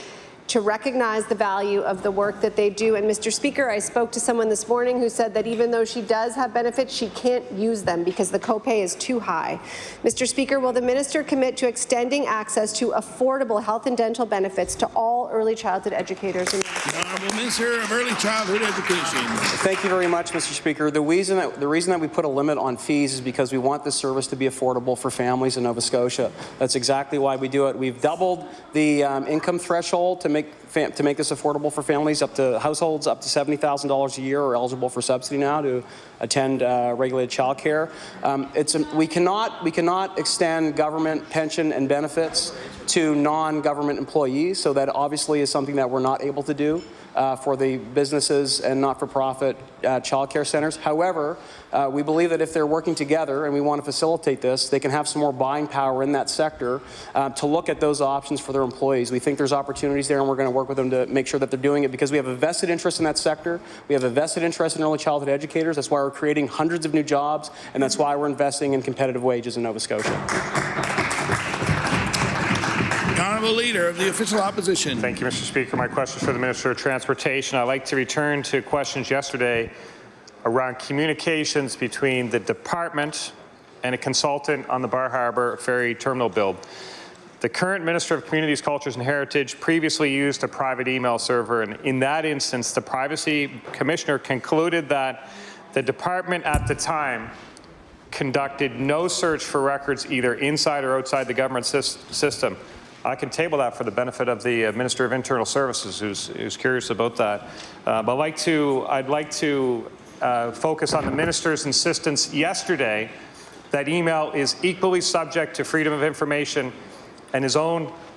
to recognize the value of the work that they do. And Mr. Speaker, I spoke to someone this morning who said that even though she does have benefits, she can't use them because the copay is too high. Mr. Speaker, will the minister commit to extending access to affordable health and dental benefits to all early childhood educators? The Honourable Minister of Early Childhood Education. Thank you very much, Mr. Speaker. The reason that we put a limit on fees is because we want this service to be affordable for families in Nova Scotia. That's exactly why we do it. We've doubled the income threshold to make this affordable for families. Up to households up to $70,000 a year are eligible for subsidy now to attend regulated childcare. We cannot extend government pension and benefits to non-government employees, so that obviously is something that we're not able to do for the businesses and not-for-profit childcare centres. However, we believe that if they're working together, and we want to facilitate this, they can have some more buying power in that sector to look at those options for their employees. We think there's opportunities there, and we're going to work with them to make sure that they're doing it because we have a vested interest in that sector. We have a vested interest in early childhood educators. That's why we're creating hundreds of new jobs, and that's why we're investing in competitive wages in Nova Scotia. Honourable Leader of the Official Opposition. Thank you, Mr. Speaker. My question is for the Minister of Transportation. I'd like to return to questions yesterday around communications between the department and a consultant on the Bar Harbour Ferry Terminal build. The current Minister of Communities, Cultures and Heritage previously used a private email server, and in that instance, the Privacy Commissioner concluded that the department at the time conducted no search for records either inside or outside the government system. I can table that for the benefit of the Minister of Internal Services, who's curious about that. But I'd like to focus on the minister's insistence yesterday that email is equally subject to freedom of information, and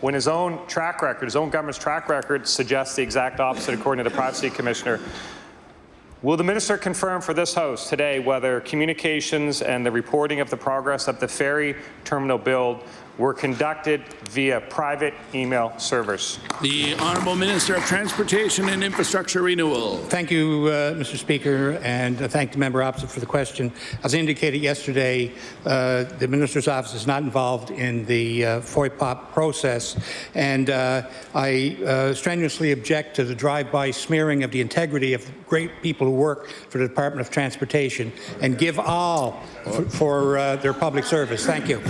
when his own government's track record suggests the exact opposite, according to the Privacy Commissioner. Will the minister confirm for this House today whether communications and the reporting of the progress of the ferry terminal build were conducted via private email servers? The Honourable Minister of Transportation and Infrastructure Renewal. Thank you, Mr. Speaker, and thank the member opposite for the question. As indicated yesterday, the Minister's office is not involved in the FOIPOP process, and I strenuously object to the drive-by smearing of the integrity of great people who work for the Department of Transportation and give all for their public service. Thank you.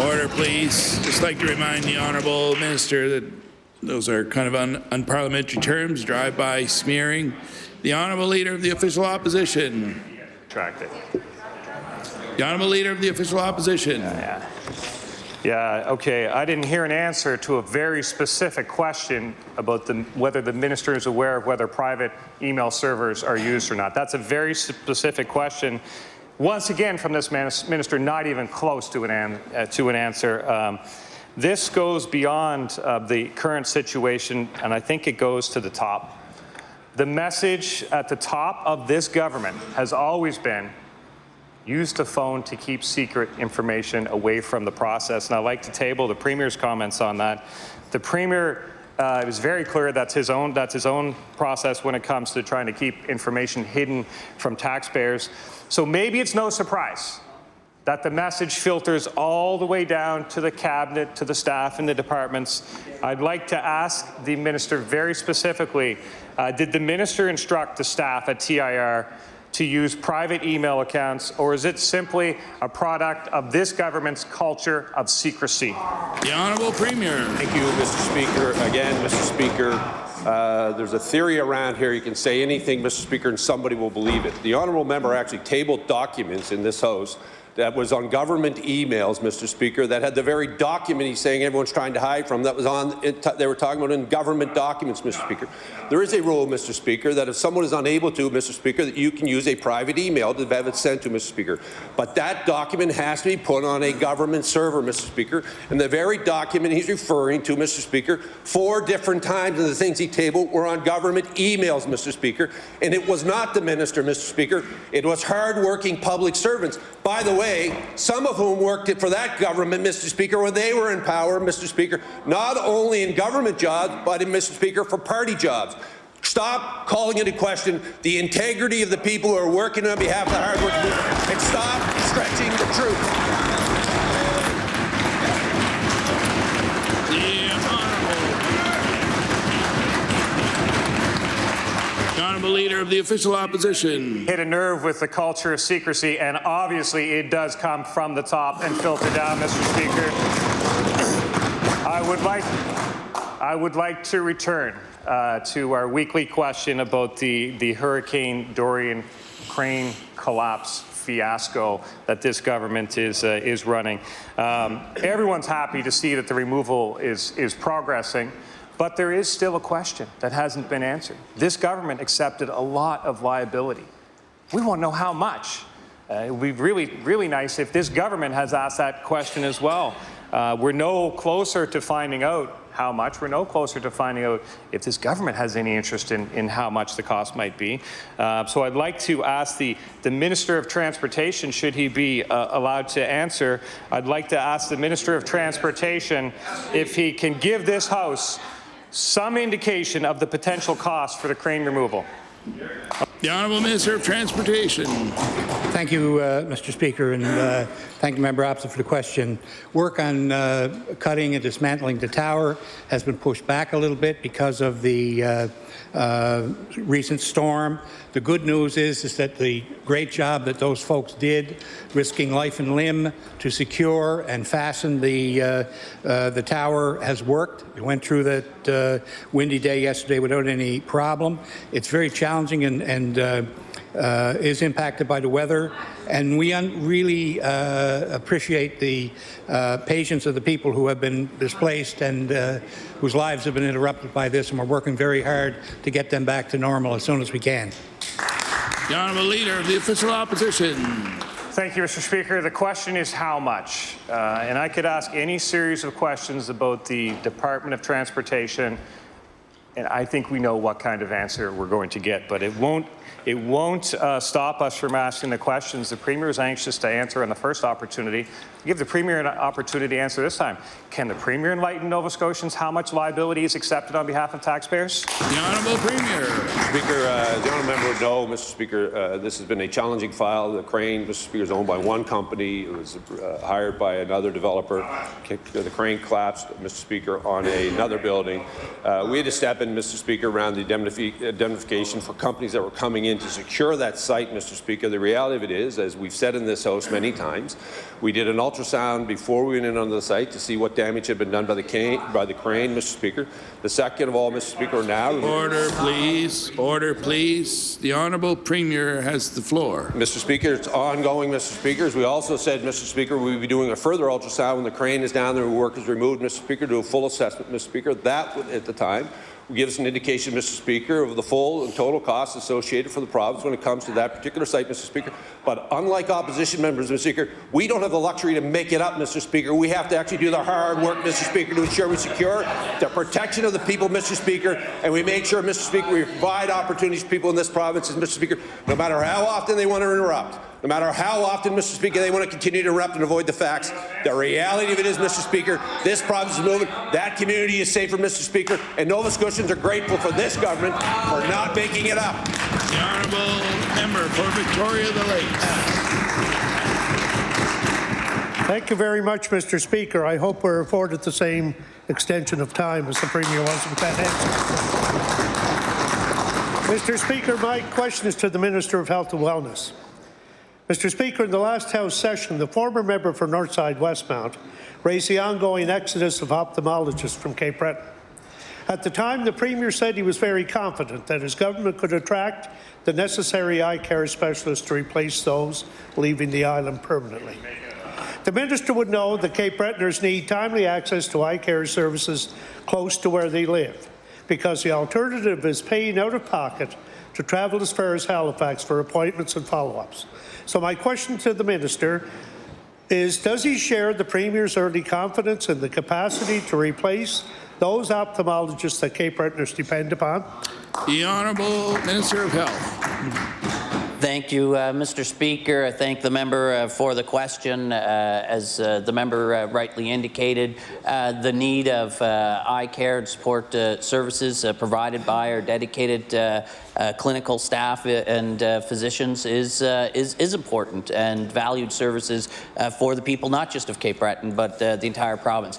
Order, please. Just like to remind the Honourable Minister that those are kind of unparliamentary terms, drive-by smearing. The Honourable Leader of the Official Opposition. Retracted. The Honourable Leader of the Official Opposition. Yeah, okay. I didn't hear an answer to a very specific question about whether the minister is aware of whether private email servers are used or not. That's a very specific question. Once again, from this minister, not even close to an answer. This goes beyond the current situation, and I think it goes to the top. The message at the top of this government has always been, use the phone to keep secret information away from the process. And I'd like to table the Premier's comments on that. The Premier is very clear that's his own process when it comes to trying to keep information hidden from taxpayers. So maybe it's no surprise that the message filters all the way down to the cabinet, to the staff in the departments. I'd like to ask the minister very specifically, did the minister instruct the staff at TIR to use private email accounts, or is it simply a product of this government's culture of secrecy? The Honourable Premier. Thank you, Mr. Speaker. Again, Mr. Speaker, there's a theory around here. You can say anything, Mr. Speaker, and somebody will believe it. The honourable member actually tabled documents in this House that was on government emails, Mr. Speaker, that had the very document he's saying everyone's trying to hide from that was on, they were talking about in government documents, Mr. Speaker. There is a rule, Mr. Speaker, that if someone is unable to, Mr. Speaker, that you can use a private email to have it sent to, Mr. Speaker. But that document has to be put on a government server, Mr. Speaker. And the very document he's referring to, Mr. Speaker, 4 different times in the things he tabled were on government emails, Mr. Speaker. And it was not the minister, Mr. Speaker. It was hard-working public servants. By the way, some of whom worked for that government, Mr. Speaker, when they were in power, Mr. Speaker, not only in government jobs, but in, Mr. Speaker, for party jobs. Stop calling into question the integrity of the people who are working on behalf of the hard-working people, and stop stretching the truth. Leader of the Official Opposition. Hit a nerve with the culture of secrecy, and obviously it does come from the top and filter down, Mr. Speaker. I would like to return to our weekly question about the Hurricane Dorian crane collapse fiasco that this government is running. Everyone's happy to see that the removal is progressing. But there is still a question that hasn't been answered. This government accepted a lot of liability. We want to know how much. It would be really nice if this government has asked that question as well. We're no closer to finding out how much. We're no closer to finding out if this government has any interest in how much the cost might be. So I'd like to ask the Minister of Transportation, should he be allowed to answer, I'd like to ask the Minister of Transportation if he can give this House some indication of the potential cost for the crane removal. The Honourable Minister of Transportation. Thank you, Mr. Speaker, and thank the member opposite for the question. Work on cutting and dismantling the tower has been pushed back a little bit because of the recent storm. The good news is that the great job that those folks did, risking life and limb to secure and fasten the tower, has worked. We went through that windy day yesterday without any problem. It's very challenging and is impacted by the weather, and we really appreciate the patience of the people who have been displaced and whose lives have been interrupted by this, and we're working very hard to get them back to normal as soon as we can. The Honourable Leader of the Official Opposition. Thank you, Mr. Speaker. The question is how much? And I could ask any series of questions about the Department of Transportation. and I think we know what kind of answer we're going to get, but it won't stop us from asking the questions the Premier is anxious to answer on the first opportunity. Give the Premier an opportunity to answer this time. Can the Premier enlighten Nova Scotians how much liability is accepted on behalf of taxpayers? The Honourable Premier. Speaker, the honourable member would know, Mr. Speaker, this has been a challenging file. The crane, Mr. Speaker, is owned by one company. It was hired by another developer. The crane collapsed, Mr. Speaker, on another building. We had to step in, Mr. Speaker, around the indemnification for companies that were coming in to secure that site, Mr. Speaker. The reality of it is, as we've said in this House many times, we did an ultrasound before we went in on the site to see what damage had been done by the crane, Mr. Speaker. The second of all, Mr. Speaker, now... Order, please. Order, please. The Honourable Premier has the floor. Mr. Speaker, it's ongoing, Mr. Speaker. As we also said, Mr. Speaker, we'll be doing a further ultrasound when the crane is down there and work is removed, Mr. Speaker, to do a full assessment, Mr. Speaker. That, at the time, will give us an indication, Mr. Speaker, of the full and total costs associated for the province when it comes to that particular site, Mr. Speaker. But unlike opposition members, Mr. Speaker, we don't have the luxury to make it up, Mr. Speaker. We have to actually do the hard work, Mr. Speaker, to ensure we secure the protection of the people, Mr. Speaker, and we make sure, Mr. Speaker, we provide opportunities for people in this province, Mr. Speaker, no matter how often they want to interrupt. No matter how often, Mr. Speaker, they want to continue to interrupt and avoid the facts. The reality of it is, Mr. Speaker, this province is moving. That community is safer, Mr. Speaker, and Nova Scotians are grateful for this government for not making it up. The Honourable Member for Victoria the Lakes. Thank you very much, Mr. Speaker. I hope we're afforded the same extension of time as the Premier was with that answer. Mr. Speaker, my question is to the Minister of Health and Wellness. Mr. Speaker, in the last House session, the former member for Northside Westmount raised the ongoing exodus of ophthalmologists from Cape Breton. At the time, the Premier said he was very confident that his government could attract the necessary eye care specialists to replace those leaving the island permanently. The Minister would know that Cape Bretoners need timely access to eye care services close to where they live, because the alternative is paying out of pocket to travel as far as Halifax for appointments and follow-ups. So my question to the Minister is, does he share the Premier's early confidence in the capacity to replace those ophthalmologists that Cape Bretoners depend upon? The Honourable Minister of Health. Thank you, Mr. Speaker. I thank the member for the question. As the member rightly indicated, the need of eye care and support services provided by our dedicated clinical staff and physicians is important and valued services for the people, not just of Cape Breton, but the entire province.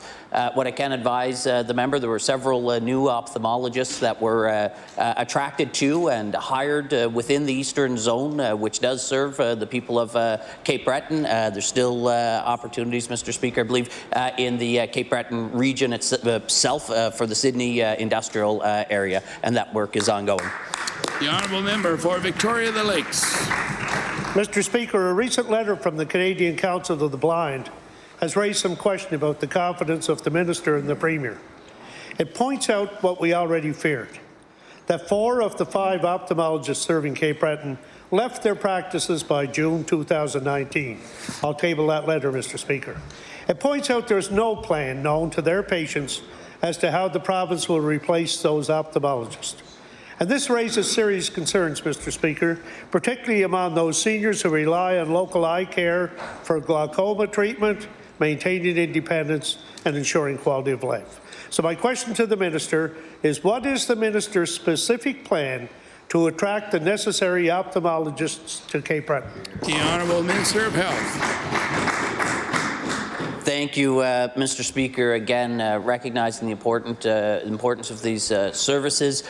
What I can advise the member, there were several new ophthalmologists that were attracted to and hired within the Eastern Zone, which does serve the people of Cape Breton. There's still opportunities, Mr. Speaker, I believe, in the Cape Breton region itself for the Sydney industrial area, and that work is ongoing. The Honourable Member for Victoria the Lakes. Mr. Speaker, a recent letter from the Canadian Council of the Blind has raised some question about the confidence of the Minister and the Premier. It points out what we already feared, that 4 of the 5 ophthalmologists serving Cape Breton left their practices by June 2019. I'll table that letter, Mr. Speaker. It points out there's no plan known to their patients as to how the province will replace those ophthalmologists. And this raises serious concerns, Mr. Speaker, particularly among those seniors who rely on local eye care for glaucoma treatment, maintaining independence and ensuring quality of life. So my question to the Minister is, what is the Minister's specific plan to attract the necessary ophthalmologists to Cape Breton? The Honourable Minister of Health. Thank you, Mr. Speaker. Again, recognizing the importance of these services.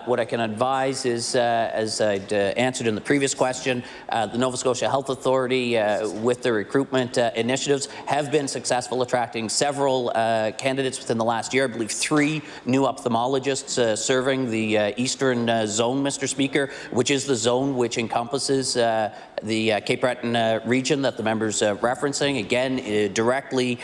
What I can advise is, as I'd answered in the previous question, the Nova Scotia Health Authority, with their recruitment initiatives, have been successful attracting several candidates within the last year. I believe 3 new ophthalmologists serving the Eastern Zone, Mr. Speaker, which is the zone which encompasses the Cape Breton region that the member's referencing, again, directly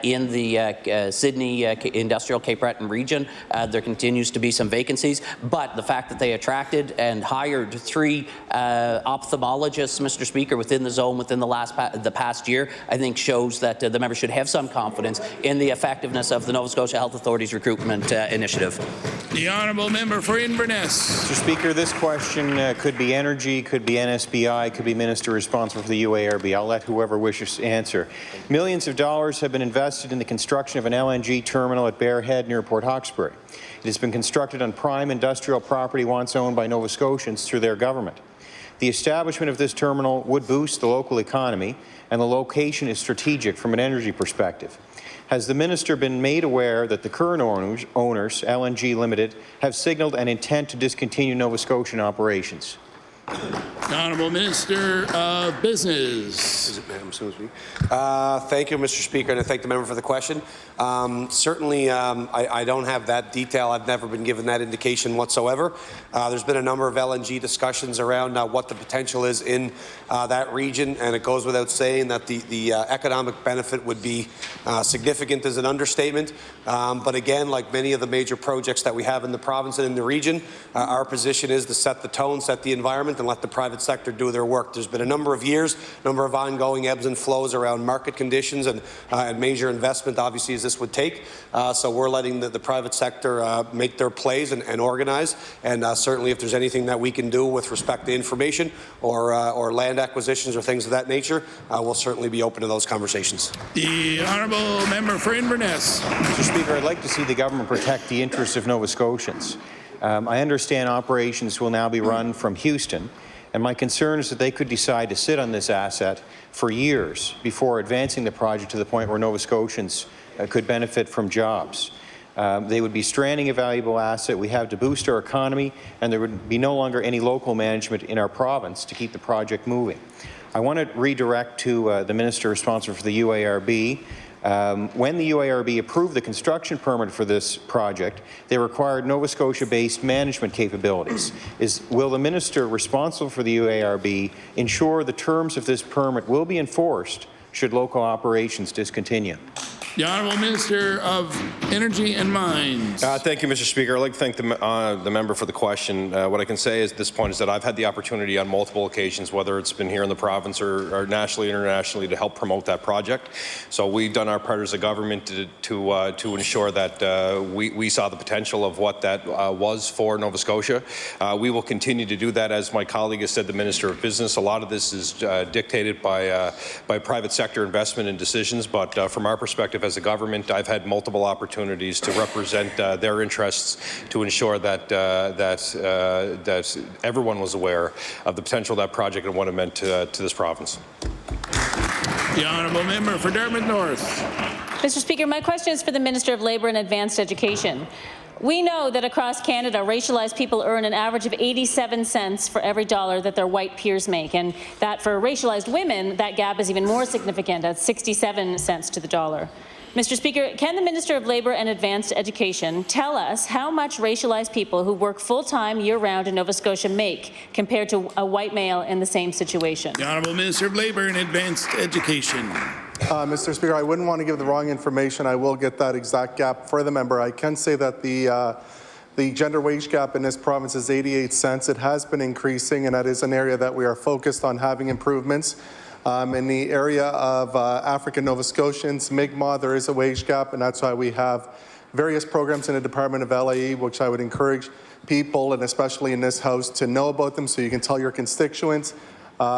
in the Sydney industrial Cape Breton region. There continues to be some vacancies, but the fact that they attracted and hired 3 ophthalmologists, Mr. Speaker, within the zone within the past year, I think shows that the member should have some confidence in the effectiveness of the Nova Scotia Health Authority's recruitment initiative. The honourable member for Inverness. Mr. Speaker, this question could be energy, could be NSBI, could be minister responsible for the UARB. I'll let whoever wishes answer. Millions of dollars have been invested in the construction of an LNG terminal at Bear Head near Port Hawkesbury. It has been constructed on prime industrial property once owned by Nova Scotians through their government. The establishment of this terminal would boost the local economy, and the location is strategic from an energy perspective. Has the minister been made aware that the current owners, LNG Limited, have signalled an intent to discontinue Nova Scotian operations? The Honourable Minister of Business. Thank you, Mr. Speaker, and I thank the member for the question. Certainly, I don't have that detail. I've never been given that indication whatsoever. There's been a number of LNG discussions around what the potential is in that region, and it goes without saying that the economic benefit would be significant as an understatement. But again, like many of the major projects that we have in the province and in the region, our position is to set the tone, set the environment, and let the private sector do their work. There's been a number of years, number of ongoing ebbs and flows around market conditions and major investment, obviously, as this would take. So we're letting the private sector make their plays and organize. And certainly, if there's anything that we can do with respect to information or land acquisitions or things of that nature, we'll certainly be open to those conversations. The honourable member for Inverness. Mr. Speaker, I'd like to see the government protect the interests of Nova Scotians. I understand operations will now be run from Houston, and my concern is that they could decide to sit on this asset for years before advancing the project to the point where Nova Scotians could benefit from jobs. They would be stranding a valuable asset we have to boost our economy, and there would be no longer any local management in our province to keep the project moving. I want to redirect to the minister responsible for the UARB. When the UARB approved the construction permit for this project, they required Nova Scotia-based management capabilities. Will the minister responsible for the UARB ensure the terms of this permit will be enforced should local operations discontinue? The Honourable Minister of Energy and Mines. Thank you, Mr. Speaker. I'd like to thank the member for the question. What I can say at this point is that I've had the opportunity on multiple occasions, whether it's been here in the province or nationally, internationally, to help promote that project. So we've done our part as a government to ensure that we saw the potential of what that was for Nova Scotia. We will continue to do that. As my colleague has said, the Minister of Business, a lot of this is dictated by private sector investment and decisions, but from our perspective as a government, I've had multiple opportunities to represent their interests to ensure that that everyone was aware of the potential of that project and what it meant to this province. The honourable member for Dartmouth North. Mr. Speaker, my question is for the Minister of Labour and Advanced Education. We know that across Canada, racialized people earn an average of 87 cents for every dollar that their white peers make, and that for racialized women, that gap is even more significant at 67 cents to the dollar. Mr. Speaker, can the Minister of Labour and Advanced Education tell us how much racialized people who work full-time year-round in Nova Scotia make compared to a white male in the same situation? The Honourable Minister of Labour and Advanced Education. Mr. Speaker, I wouldn't want to give the wrong information. I will get that exact gap for the member. I can say that the gender wage gap in this province is 88 cents. It has been increasing, and that is an area that we are focused on having improvements. In the area of African Nova Scotians, Mi'kmaq, there is a wage gap, and that's why we have various programs in the Department of LAE, which I would encourage people, and especially in this House, to know about them so you can tell your constituents.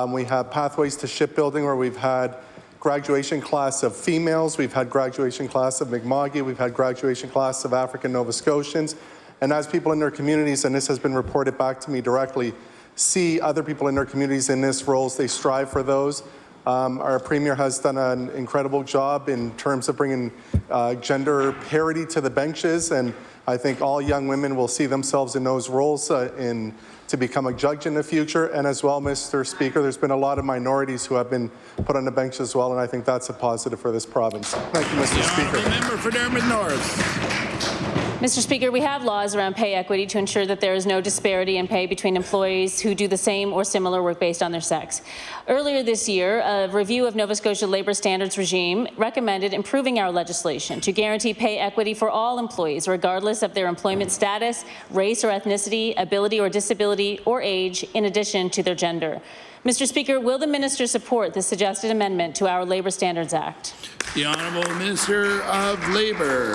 We have Pathways to Shipbuilding, where we've had graduation class of females, we've had graduation class of Mi'kmaq, we've had graduation class of African Nova Scotians, and as people in their communities, and this has been reported back to me directly, see other people in their communities in this roles, they strive for those. Our Premier has done an incredible job in terms of bringing gender parity to the benches, and I think all young women will see themselves in those roles to become a judge in the future. And as well, Mr. Speaker, there's been a lot of minorities who have been put on the bench as well, and I think that's a positive for this province. Thank you, Mr. Speaker. The member for Dartmouth North. Mr. Speaker, we have laws around pay equity to ensure that there is no disparity in pay between employees who do the same or similar work based on their sex. Earlier this year, a review of Nova Scotia labour standards regime recommended improving our legislation to guarantee pay equity for all employees, regardless of their employment status, race or ethnicity, ability or disability, or age, in addition to their gender. Mr. Speaker, will the minister support the suggested amendment to our Labour Standards Act? The Honourable Minister of Labour.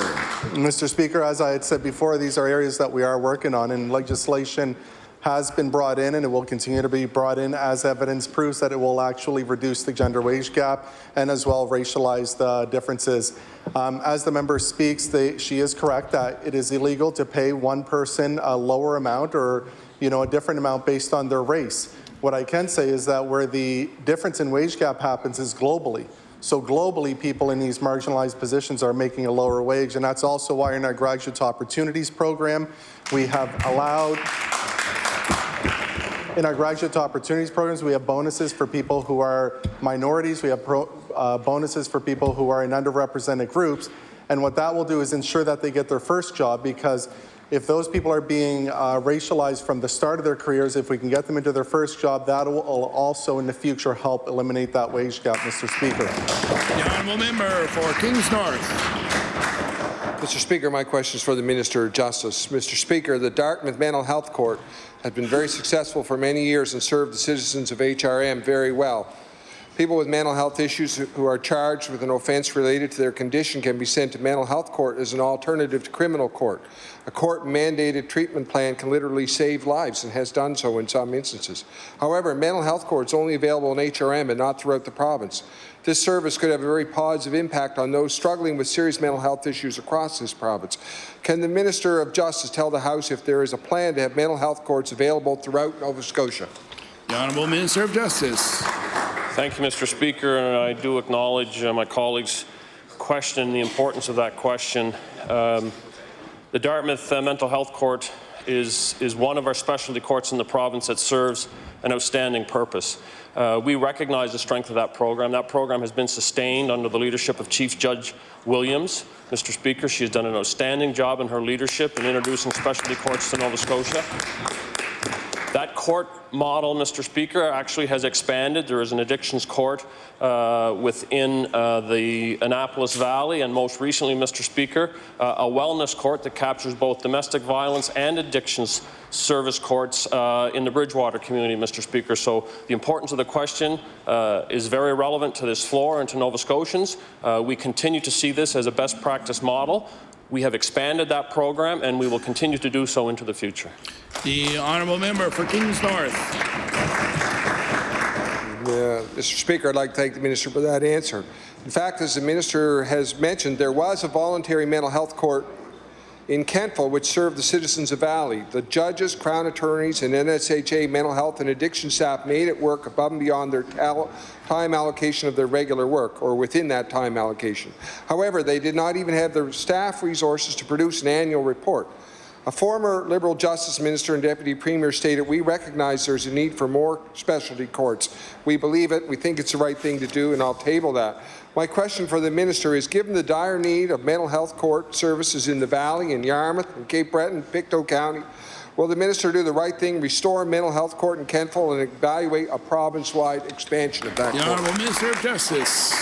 Mr. Speaker, as I had said before, these are areas that we are working on, and legislation has been brought in and it will continue to be brought in as evidence proves that it will actually reduce the gender wage gap and as well racialize the differences. As the member speaks, she is correct that it is illegal to pay one person a lower amount or a different amount based on their race. What I can say is that where the difference in wage gap happens is globally. So globally, people in these marginalized positions are making a lower wage, and that's also why in our Graduate Opportunities program, we have allowed, in our Graduate Opportunities programs, we have bonuses for people who are minorities, we have bonuses for people who are in underrepresented groups, and what that will do is ensure that they get their first job, because if those people are being racialized from the start of their careers, if we can get them into their first job, that will also in the future help eliminate that wage gap, Mr. Speaker. The Honourable Member for Kings North. Mr. Speaker, my question is for the Minister of Justice. Mr. Speaker, the Dartmouth Mental Health Court has been very successful for many years and served the citizens of HRM very well. People with mental health issues who are charged with an offence related to their condition can be sent to mental health court as an alternative to criminal court. A court-mandated treatment plan can literally save lives and has done so in some instances. However, mental health court is only available in HRM and not throughout the province. This service could have a very positive impact on those struggling with serious mental health issues across this province. Can the Minister of Justice tell the House if there is a plan to have mental health courts available throughout Nova Scotia? The Honourable Minister of Justice. Thank you, Mr. Speaker, and I do acknowledge my colleague's question and the importance of that question. The Dartmouth Mental Health Court is one of our specialty courts in the province that serves an outstanding purpose. We recognize the strength of that program. That program has been sustained under the leadership of Chief Judge Williams. Mr. Speaker, she has done an outstanding job in her leadership in introducing specialty courts to Nova Scotia. That court model, Mr. Speaker, actually has expanded. There is an addictions court within the Annapolis Valley, and most recently, Mr. Speaker, a wellness court that captures both domestic violence and addictions service courts in the Bridgewater community, Mr. Speaker. So the importance of the question is very relevant to this floor and to Nova Scotians. We continue to see this as a best practice model. We have expanded that program, and we will continue to do so into the future. The Honourable Member for Kings North. Mr. Speaker, I'd like to thank the Minister for that answer. In fact, as the Minister has mentioned, there was a voluntary mental health court in Kentville which served the citizens of Valley. The judges, Crown attorneys, and NSHA mental health and addiction staff made it work above and beyond their time allocation of their regular work, or within that time allocation. However, they did not even have the staff resources to produce an annual report. A former Liberal Justice Minister and Deputy Premier stated, "We recognize there's a need for more specialty courts. We believe it, we think it's the right thing to do, and I'll table that." My question for the Minister is, given the dire need of mental health court services in the Valley, in Yarmouth, in Cape Breton, Pictou County, will the Minister do the right thing, restore a mental health court in Kentville, and evaluate a province-wide expansion of that court? The Honourable Minister of Justice.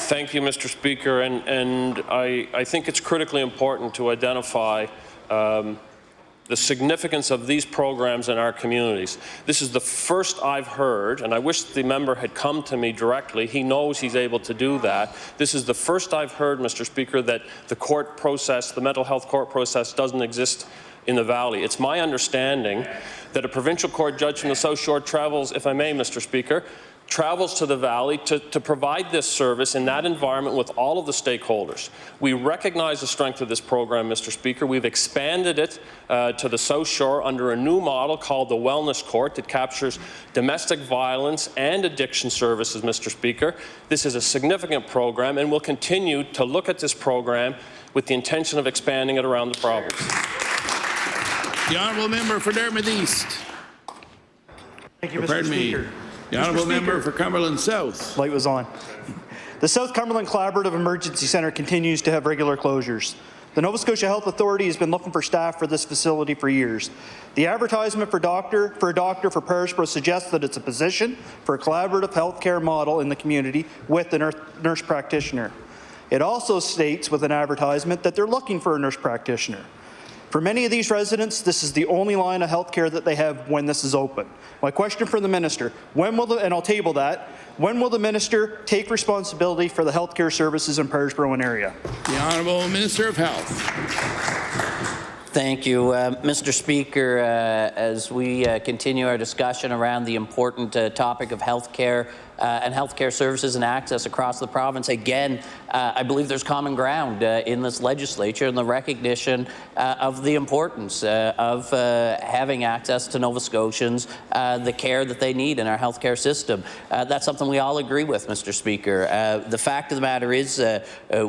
Thank you, Mr. Speaker, and I think it's critically important to identify the significance of these programs in our communities. This is the first I've heard, and I wish the member had come to me directly. He knows he's able to do that. This is the first I've heard, Mr. Speaker, that the court process, the mental health court process, doesn't exist in the Valley. It's my understanding that a provincial court judge from the South Shore travels, if I may, Mr. Speaker, travels to the Valley to provide this service in that environment with all of the stakeholders. We recognize the strength of this program, Mr. Speaker. We've expanded it to the South Shore under a new model called the Wellness Court that captures domestic violence and addiction services, Mr. Speaker. This is a significant program, and we'll continue to look at this program with the intention of expanding it around the province. The Honourable Member for Dartmouth East. Thank you, Mr. Speaker. The Honourable Member for Cumberland South. Light was on. The South Cumberland Collaborative Emergency Centre continues to have regular closures. The Nova Scotia Health Authority has been looking for staff for this facility for years. The advertisement for a doctor for Parisborough suggests that it's a position for a collaborative healthcare model in the community with the nurse practitioner. It also states with an advertisement that they're looking for a nurse practitioner. For many of these residents, this is the only line of healthcare that they have when this is open. My question for the minister, and I'll table that, when will the minister take responsibility for the healthcare services in Parisborough and area? The Honourable Minister of Health. Thank you, Mr. Speaker. As we continue our discussion around the important topic of healthcare and healthcare services and access across the province, again, I believe there's common ground in this legislature in the recognition of the importance of having access to Nova Scotians, the care that they need in our healthcare system. That's something we all agree with, Mr. Speaker. The fact of the matter is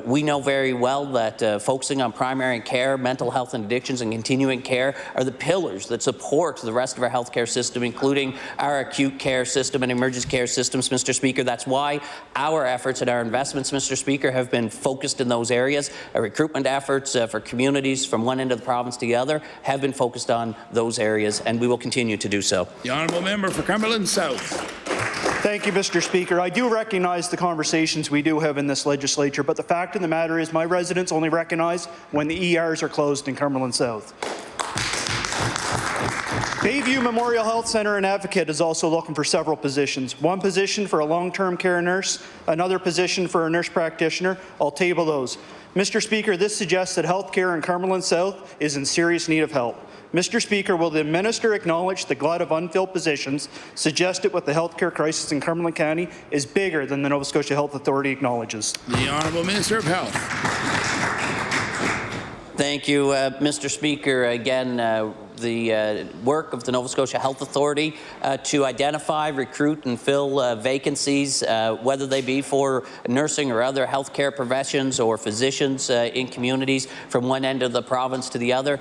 we know very well that focusing on primary care, mental health and addictions, and continuing care are the pillars that support the rest of our healthcare system, including our acute care system and emergency care systems, Mr. Speaker. That's why our efforts and our investments, Mr. Speaker, have been focused in those areas. Our recruitment efforts for communities from one end of the province to the other have been focused on those areas, and we will continue to do so. The Honourable Member for Cumberland South. Thank you, Mr. Speaker. I do recognize the conversations we do have in this legislature, but the fact of the matter is my residents only recognize when the ERs are closed in Cumberland South. Bayview Memorial Health Centre and Advocate is also looking for several positions. One position for a long-term care nurse, another position for a nurse practitioner. I'll table those. Mr. Speaker, this suggests that healthcare in Cumberland South is in serious need of help. Mr. Speaker, will the minister acknowledge the glut of unfilled positions suggested with the healthcare crisis in Cumberland County is bigger than the Nova Scotia Health Authority acknowledges? The Honourable Minister of Health. Thank you, Mr. Speaker. Again, the work of the Nova Scotia Health Authority to identify, recruit and fill vacancies, whether they be for nursing or other healthcare professions or physicians in communities from one end of the province to the other,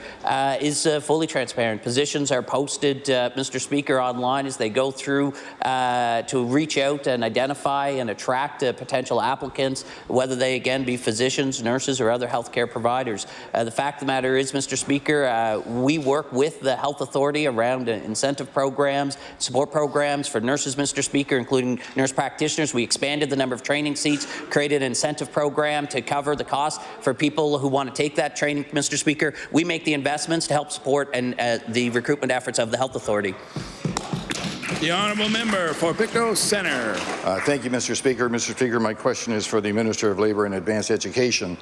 is fully transparent. Positions are posted, Mr. Speaker, online as they go through to reach out and identify and attract potential applicants, whether they again be physicians, nurses or other healthcare providers. The fact of the matter is, Mr. Speaker, we work with the Health Authority around incentive programs, support programs for nurses, Mr. Speaker, including nurse practitioners. We expanded the number of training seats, created an incentive program to cover the cost for people who want to take that training, Mr. Speaker. We make the investments to help support and the recruitment efforts of the Health Authority. The Honourable Member for Pictou Centre. Thank you, Mr. Speaker. Mr. Speaker, my question is for the Minister of Labour and Advanced Education.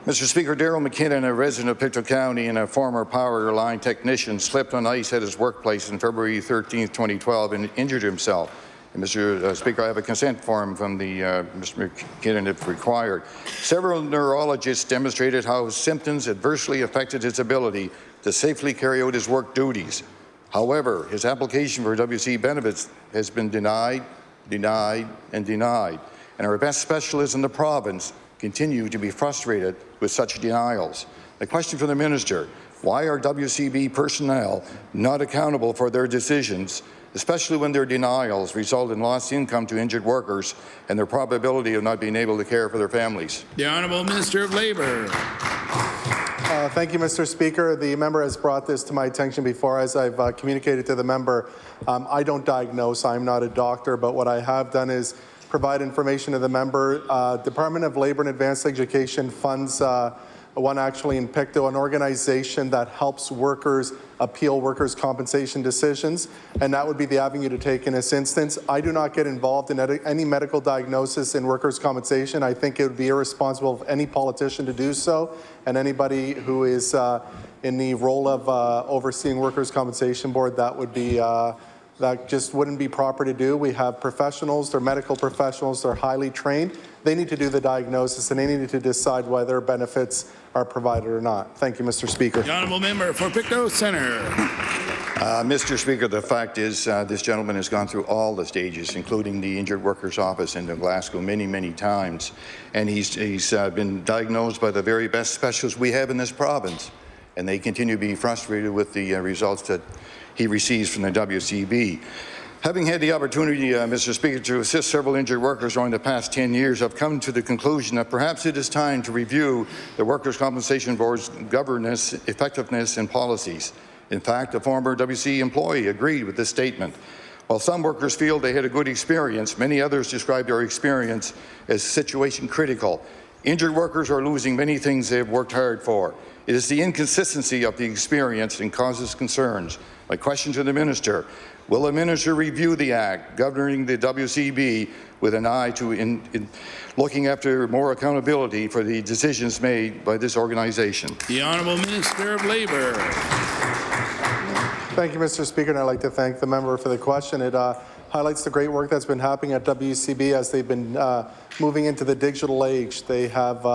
Mr. Speaker, Daryl McKinnon, a resident of Pictou County and a former power line technician, slipped on ice at his workplace on February 13, 2012 and injured himself. And Mr. Speaker, I have a consent form from the Mr. McKinnon if required. Several neurologists demonstrated how his symptoms adversely affected his ability to safely carry out his work duties. However, his application for WC benefits has been denied, denied, and denied. And our best specialists in the province continue to be frustrated with such denials. The question for the minister, why are WCB personnel not accountable for their decisions, especially when their denials result in lost income to injured workers and their probability of not being able to care for their families? The Honourable Minister of Labour. Thank you, Mr. Speaker. The member has brought this to my attention before. As I've communicated to the member, I don't diagnose. I'm not a doctor, but what I have done is provide information to the member. Department of Labour and Advanced Education funds one actually in Pictou, an organization that helps workers appeal workers' compensation decisions, and that would be the avenue to take in this instance. I do not get involved in any medical diagnosis in workers' compensation. I think it would be irresponsible of any politician to do so, and anybody who is in the role of overseeing workers' compensation board, that would be that just wouldn't be proper to do. We have professionals, they're medical professionals, they're highly trained. They need to do the diagnosis and they need to decide whether benefits are provided or not. Thank you, Mr. Speaker. The Honourable Member for Pictou Centre. Mr. Speaker, the fact is this gentleman has gone through all the stages, including the Injured Workers Office in Glasgow many, many times. And he's been diagnosed by the very best specialists we have in this province. And they continue to be frustrated with the results that he receives from the WCB. Having had the opportunity, Mr. Speaker, to assist several injured workers during the past 10 years, I've come to the conclusion that perhaps it is time to review the Workers' Compensation Board's governance, effectiveness, and policies. In fact, a former WC employee agreed with this statement. While some workers feel they had a good experience, many others describe their experience as situation critical. Injured workers are losing many things they have worked hard for. It is the inconsistency of the experience and causes concerns. My question to the Minister, will the Minister review the Act governing the WCB with an eye to looking after more accountability for the decisions made by this organization? The Honourable Minister of Labour. Thank you, Mr. Speaker, and I'd like to thank the member for the question. It highlights the great work that's been happening at WCB as they've been moving into the digital age. They have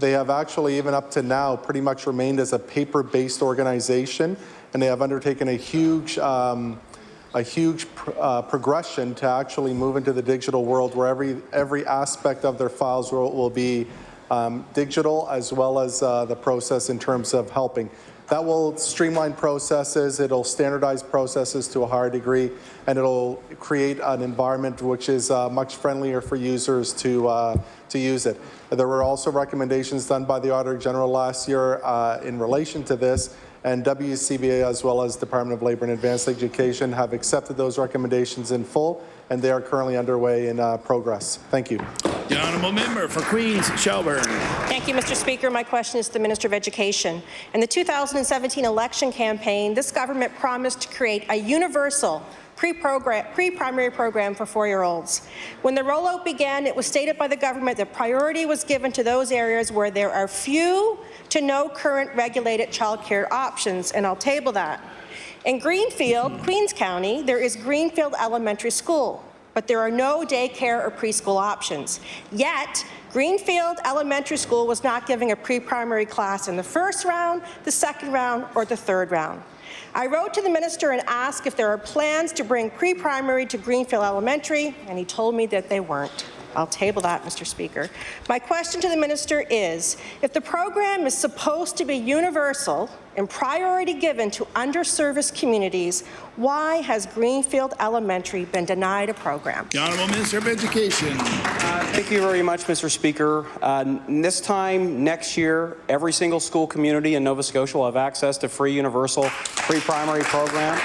actually, even up to now, pretty much remained as a paper-based organization, and they have undertaken a huge progression to actually move into the digital world, where every aspect of their files will be digital, as well as the process in terms of helping. That will streamline processes, it'll standardize processes to a higher degree, and it'll create an environment which is much friendlier for users to use it. There were also recommendations done by the Auditor General last year in relation to this, and WCBA, as well as Department of Labour and Advanced Education, have accepted those recommendations in full, and they are currently underway in progress. Thank you. The Honourable Member for Queens Shelburne. Thank you, Mr. Speaker. My question is to the Minister of Education. In the 2017 election campaign, this government promised to create a universal pre-primary program for 4-year-olds. When the rollout began, it was stated by the government that priority was given to those areas where there are few to no current regulated childcare options, and I'll table that. In Greenfield, Queens County, there is Greenfield Elementary School, but there are no daycare or preschool options. Yet, Greenfield Elementary School was not giving a pre-primary class in the first round, the second round, or the third round. I wrote to the minister and asked if there are plans to bring pre-primary to Greenfield Elementary, and he told me that they weren't. I'll table that, Mr. Speaker. My question to the minister is, if the program is supposed to be universal and priority given to underserviced communities, why has Greenfield Elementary been denied a program? The Honourable Minister of Education. Thank you very much, Mr. Speaker. This time next year, every single school community in Nova Scotia will have access to free universal pre-primary program.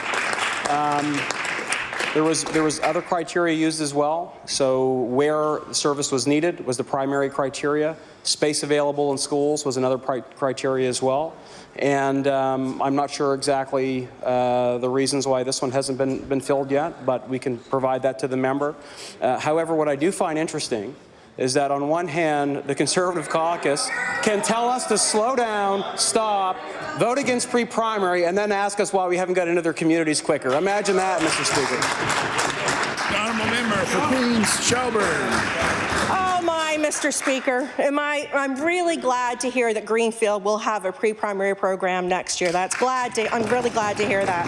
There was other criteria used as well. So where the service was needed was the primary criteria. Space available in schools was another criteria as well. And I'm not sure exactly the reasons why this one hasn't been filled yet, but we can provide that to the member. However, what I do find interesting is that on one hand, the Conservative caucus can tell us to slow down, stop, vote against pre-primary, and then ask us why we haven't got into their communities quicker. Imagine that, Mr. Speaker. The Honourable Member for Queens Shelburne. Oh my, Mr. Speaker. I'm really glad to hear that Greenfield will have a pre-primary program next year. I'm really glad to hear that.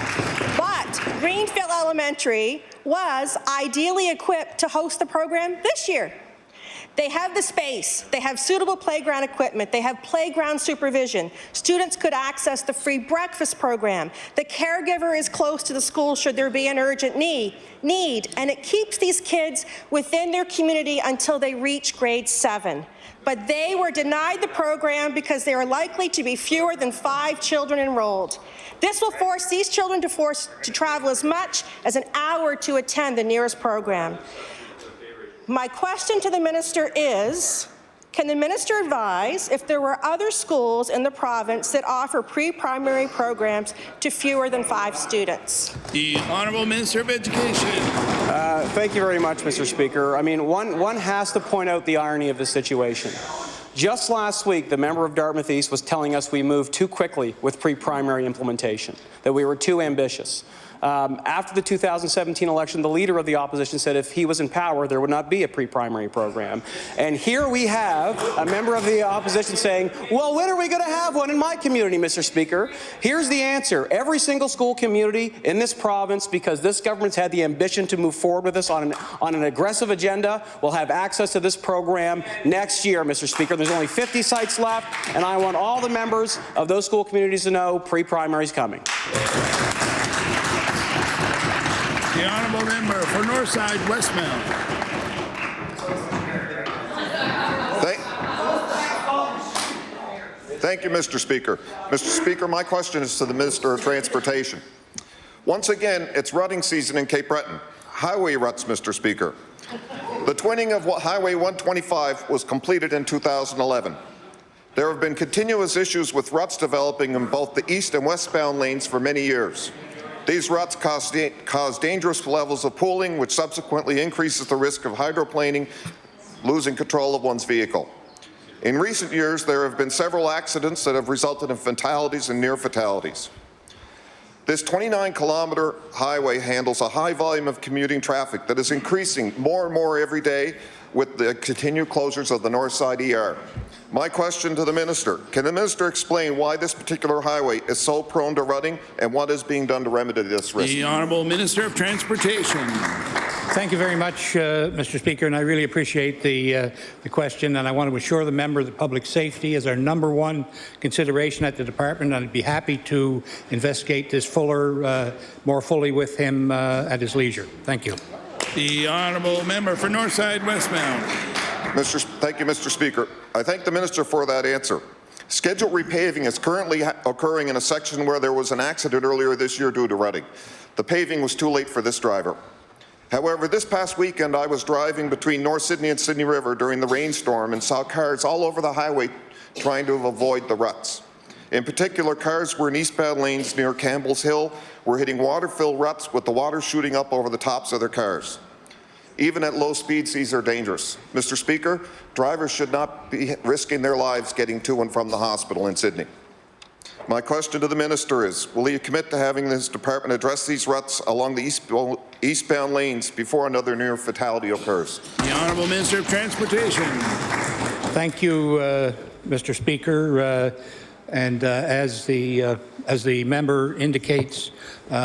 But Greenfield Elementary was ideally equipped to host the program this year. They have the space, they have suitable playground equipment, they have playground supervision. Students could access the free breakfast program. The caregiver is close to the school should there be an urgent need, and it keeps these kids within their community until they reach grade 7. But they were denied the program because there are likely to be fewer than 5 children enrolled. This will force these children to travel as much as an hour to attend the nearest program. My question to the minister is, can the minister advise if there were other schools in the province that offer pre-primary programs to fewer than 5 students? The Honourable Minister of Education. Thank you very much, Mr. Speaker. I mean, one has to point out the irony of the situation. Just last week, the member of Dartmouth East was telling us we moved too quickly with pre-primary implementation, that we were too ambitious. After the 2017 election, the leader of the opposition said if he was in power, there would not be a pre-primary program. And here we have a member of the opposition saying, well, when are we going to have one in my community, Mr. Speaker? Here's the answer. Every single school community in this province, because this government's had the ambition to move forward with this on an aggressive agenda, will have access to this program next year, Mr. Speaker. There's only 50 sites left, and I want all the members of those school communities to know pre-primary is coming. The honourable member for Northside Westmount. Thank you, Mr. Speaker. Mr. Speaker, my question is to the Minister of Transportation. Once again, it's rutting season in Cape Breton. Highway ruts, Mr. Speaker. The twinning of Highway 125 was completed in 2011. There have been continuous issues with ruts developing in both the east and westbound lanes for many years. These ruts cause dangerous levels of pooling, which subsequently increases the risk of hydroplaning, losing control of one's vehicle. In recent years, there have been several accidents that have resulted in fatalities and near fatalities. This 29-kilometer highway handles a high volume of commuting traffic that is increasing more and more every day with the continued closures of the North Side ER. My question to the Minister, can the Minister explain why this particular highway is so prone to rutting and what is being done to remedy this risk? The Honourable Minister of Transportation. Thank you very much, Mr. Speaker, and I really appreciate the question, and I want to assure the member that public safety is our #1 consideration at the department, and I'd be happy to investigate this more fully with him at his leisure. Thank you. The honourable member for Northside Westmount. Thank you, Mr. Speaker. I thank the Minister for that answer. Scheduled repaving is currently occurring in a section where there was an accident earlier this year due to rutting. The paving was too late for this driver. However, this past weekend I was driving between North Sydney and Sydney River during the rainstorm and saw cars all over the highway trying to avoid the ruts. In particular, cars were in eastbound lanes near Campbell's Hill were hitting water-filled ruts with the water shooting up over the tops of their cars. Even at low speeds, these are dangerous. Mr. Speaker, drivers should not be risking their lives getting to and from the hospital in Sydney. My question to the Minister is, will he commit to having this department address these ruts along the eastbound lanes before another near fatality occurs? The Honourable Minister of Transportation. Thank you, Mr. Speaker. And as the member indicates,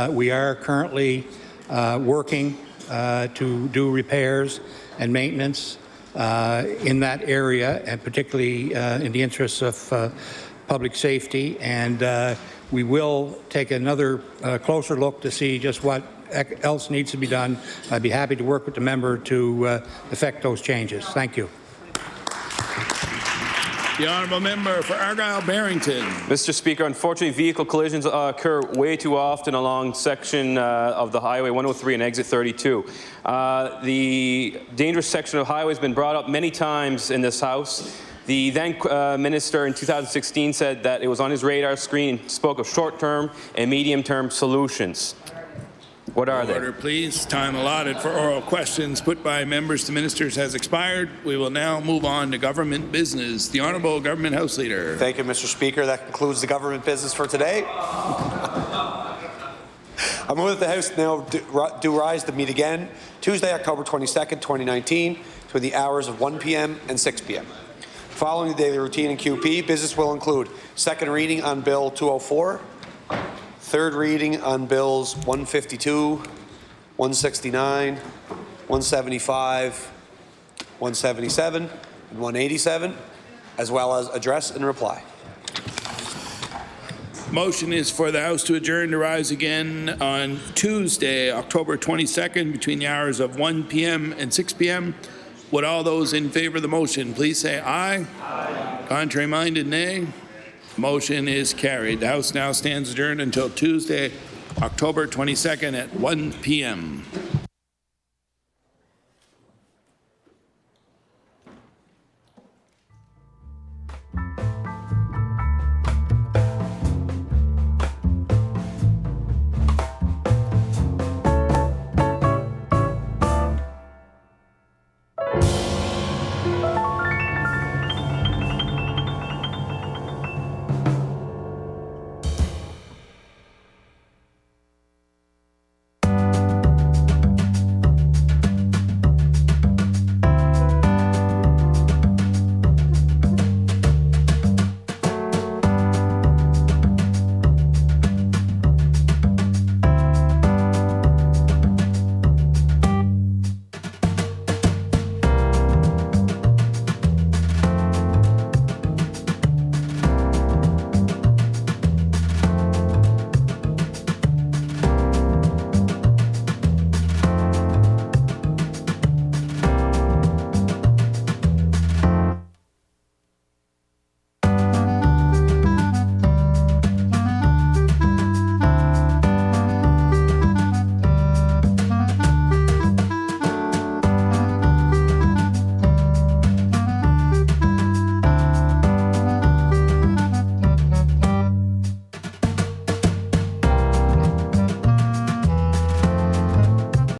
we are currently working to do repairs and maintenance in that area, and particularly in the interests of public safety. And we will take another closer look to see just what else needs to be done. I'd be happy to work with the member to effect those changes. Thank you. The honourable member for Argyle-Barrington. Mr. Speaker, unfortunately, vehicle collisions occur way too often along section of the Highway 103 and Exit 32. The dangerous section of highway has been brought up many times in this House. The then minister in 2016 said that it was on his radar screen, spoke of short-term and medium-term solutions. What are they? Order, please. Time allotted for oral questions put by members to ministers has expired. We will now move on to government business. The Honourable Government House Leader. Thank you, Mr. Speaker. That concludes the government business for today. I move that the House now do rise to meet again Tuesday, October 22nd, 2019, between the hours of 1 p.m. and 6 p.m. Following the daily routine in QP, business will include second reading on Bill 204, third reading on Bills 152, 169, 175, 177, and 187, as well as address and reply. Motion is for the House to adjourn to rise again on Tuesday, October 22nd, between the hours of 1 p.m. and 6 p.m. Would all those in favour of the motion please say aye? Aye. Contrary-minded, nay? Motion is carried. The House now stands adjourned until Tuesday, October 22nd at 1 p.m.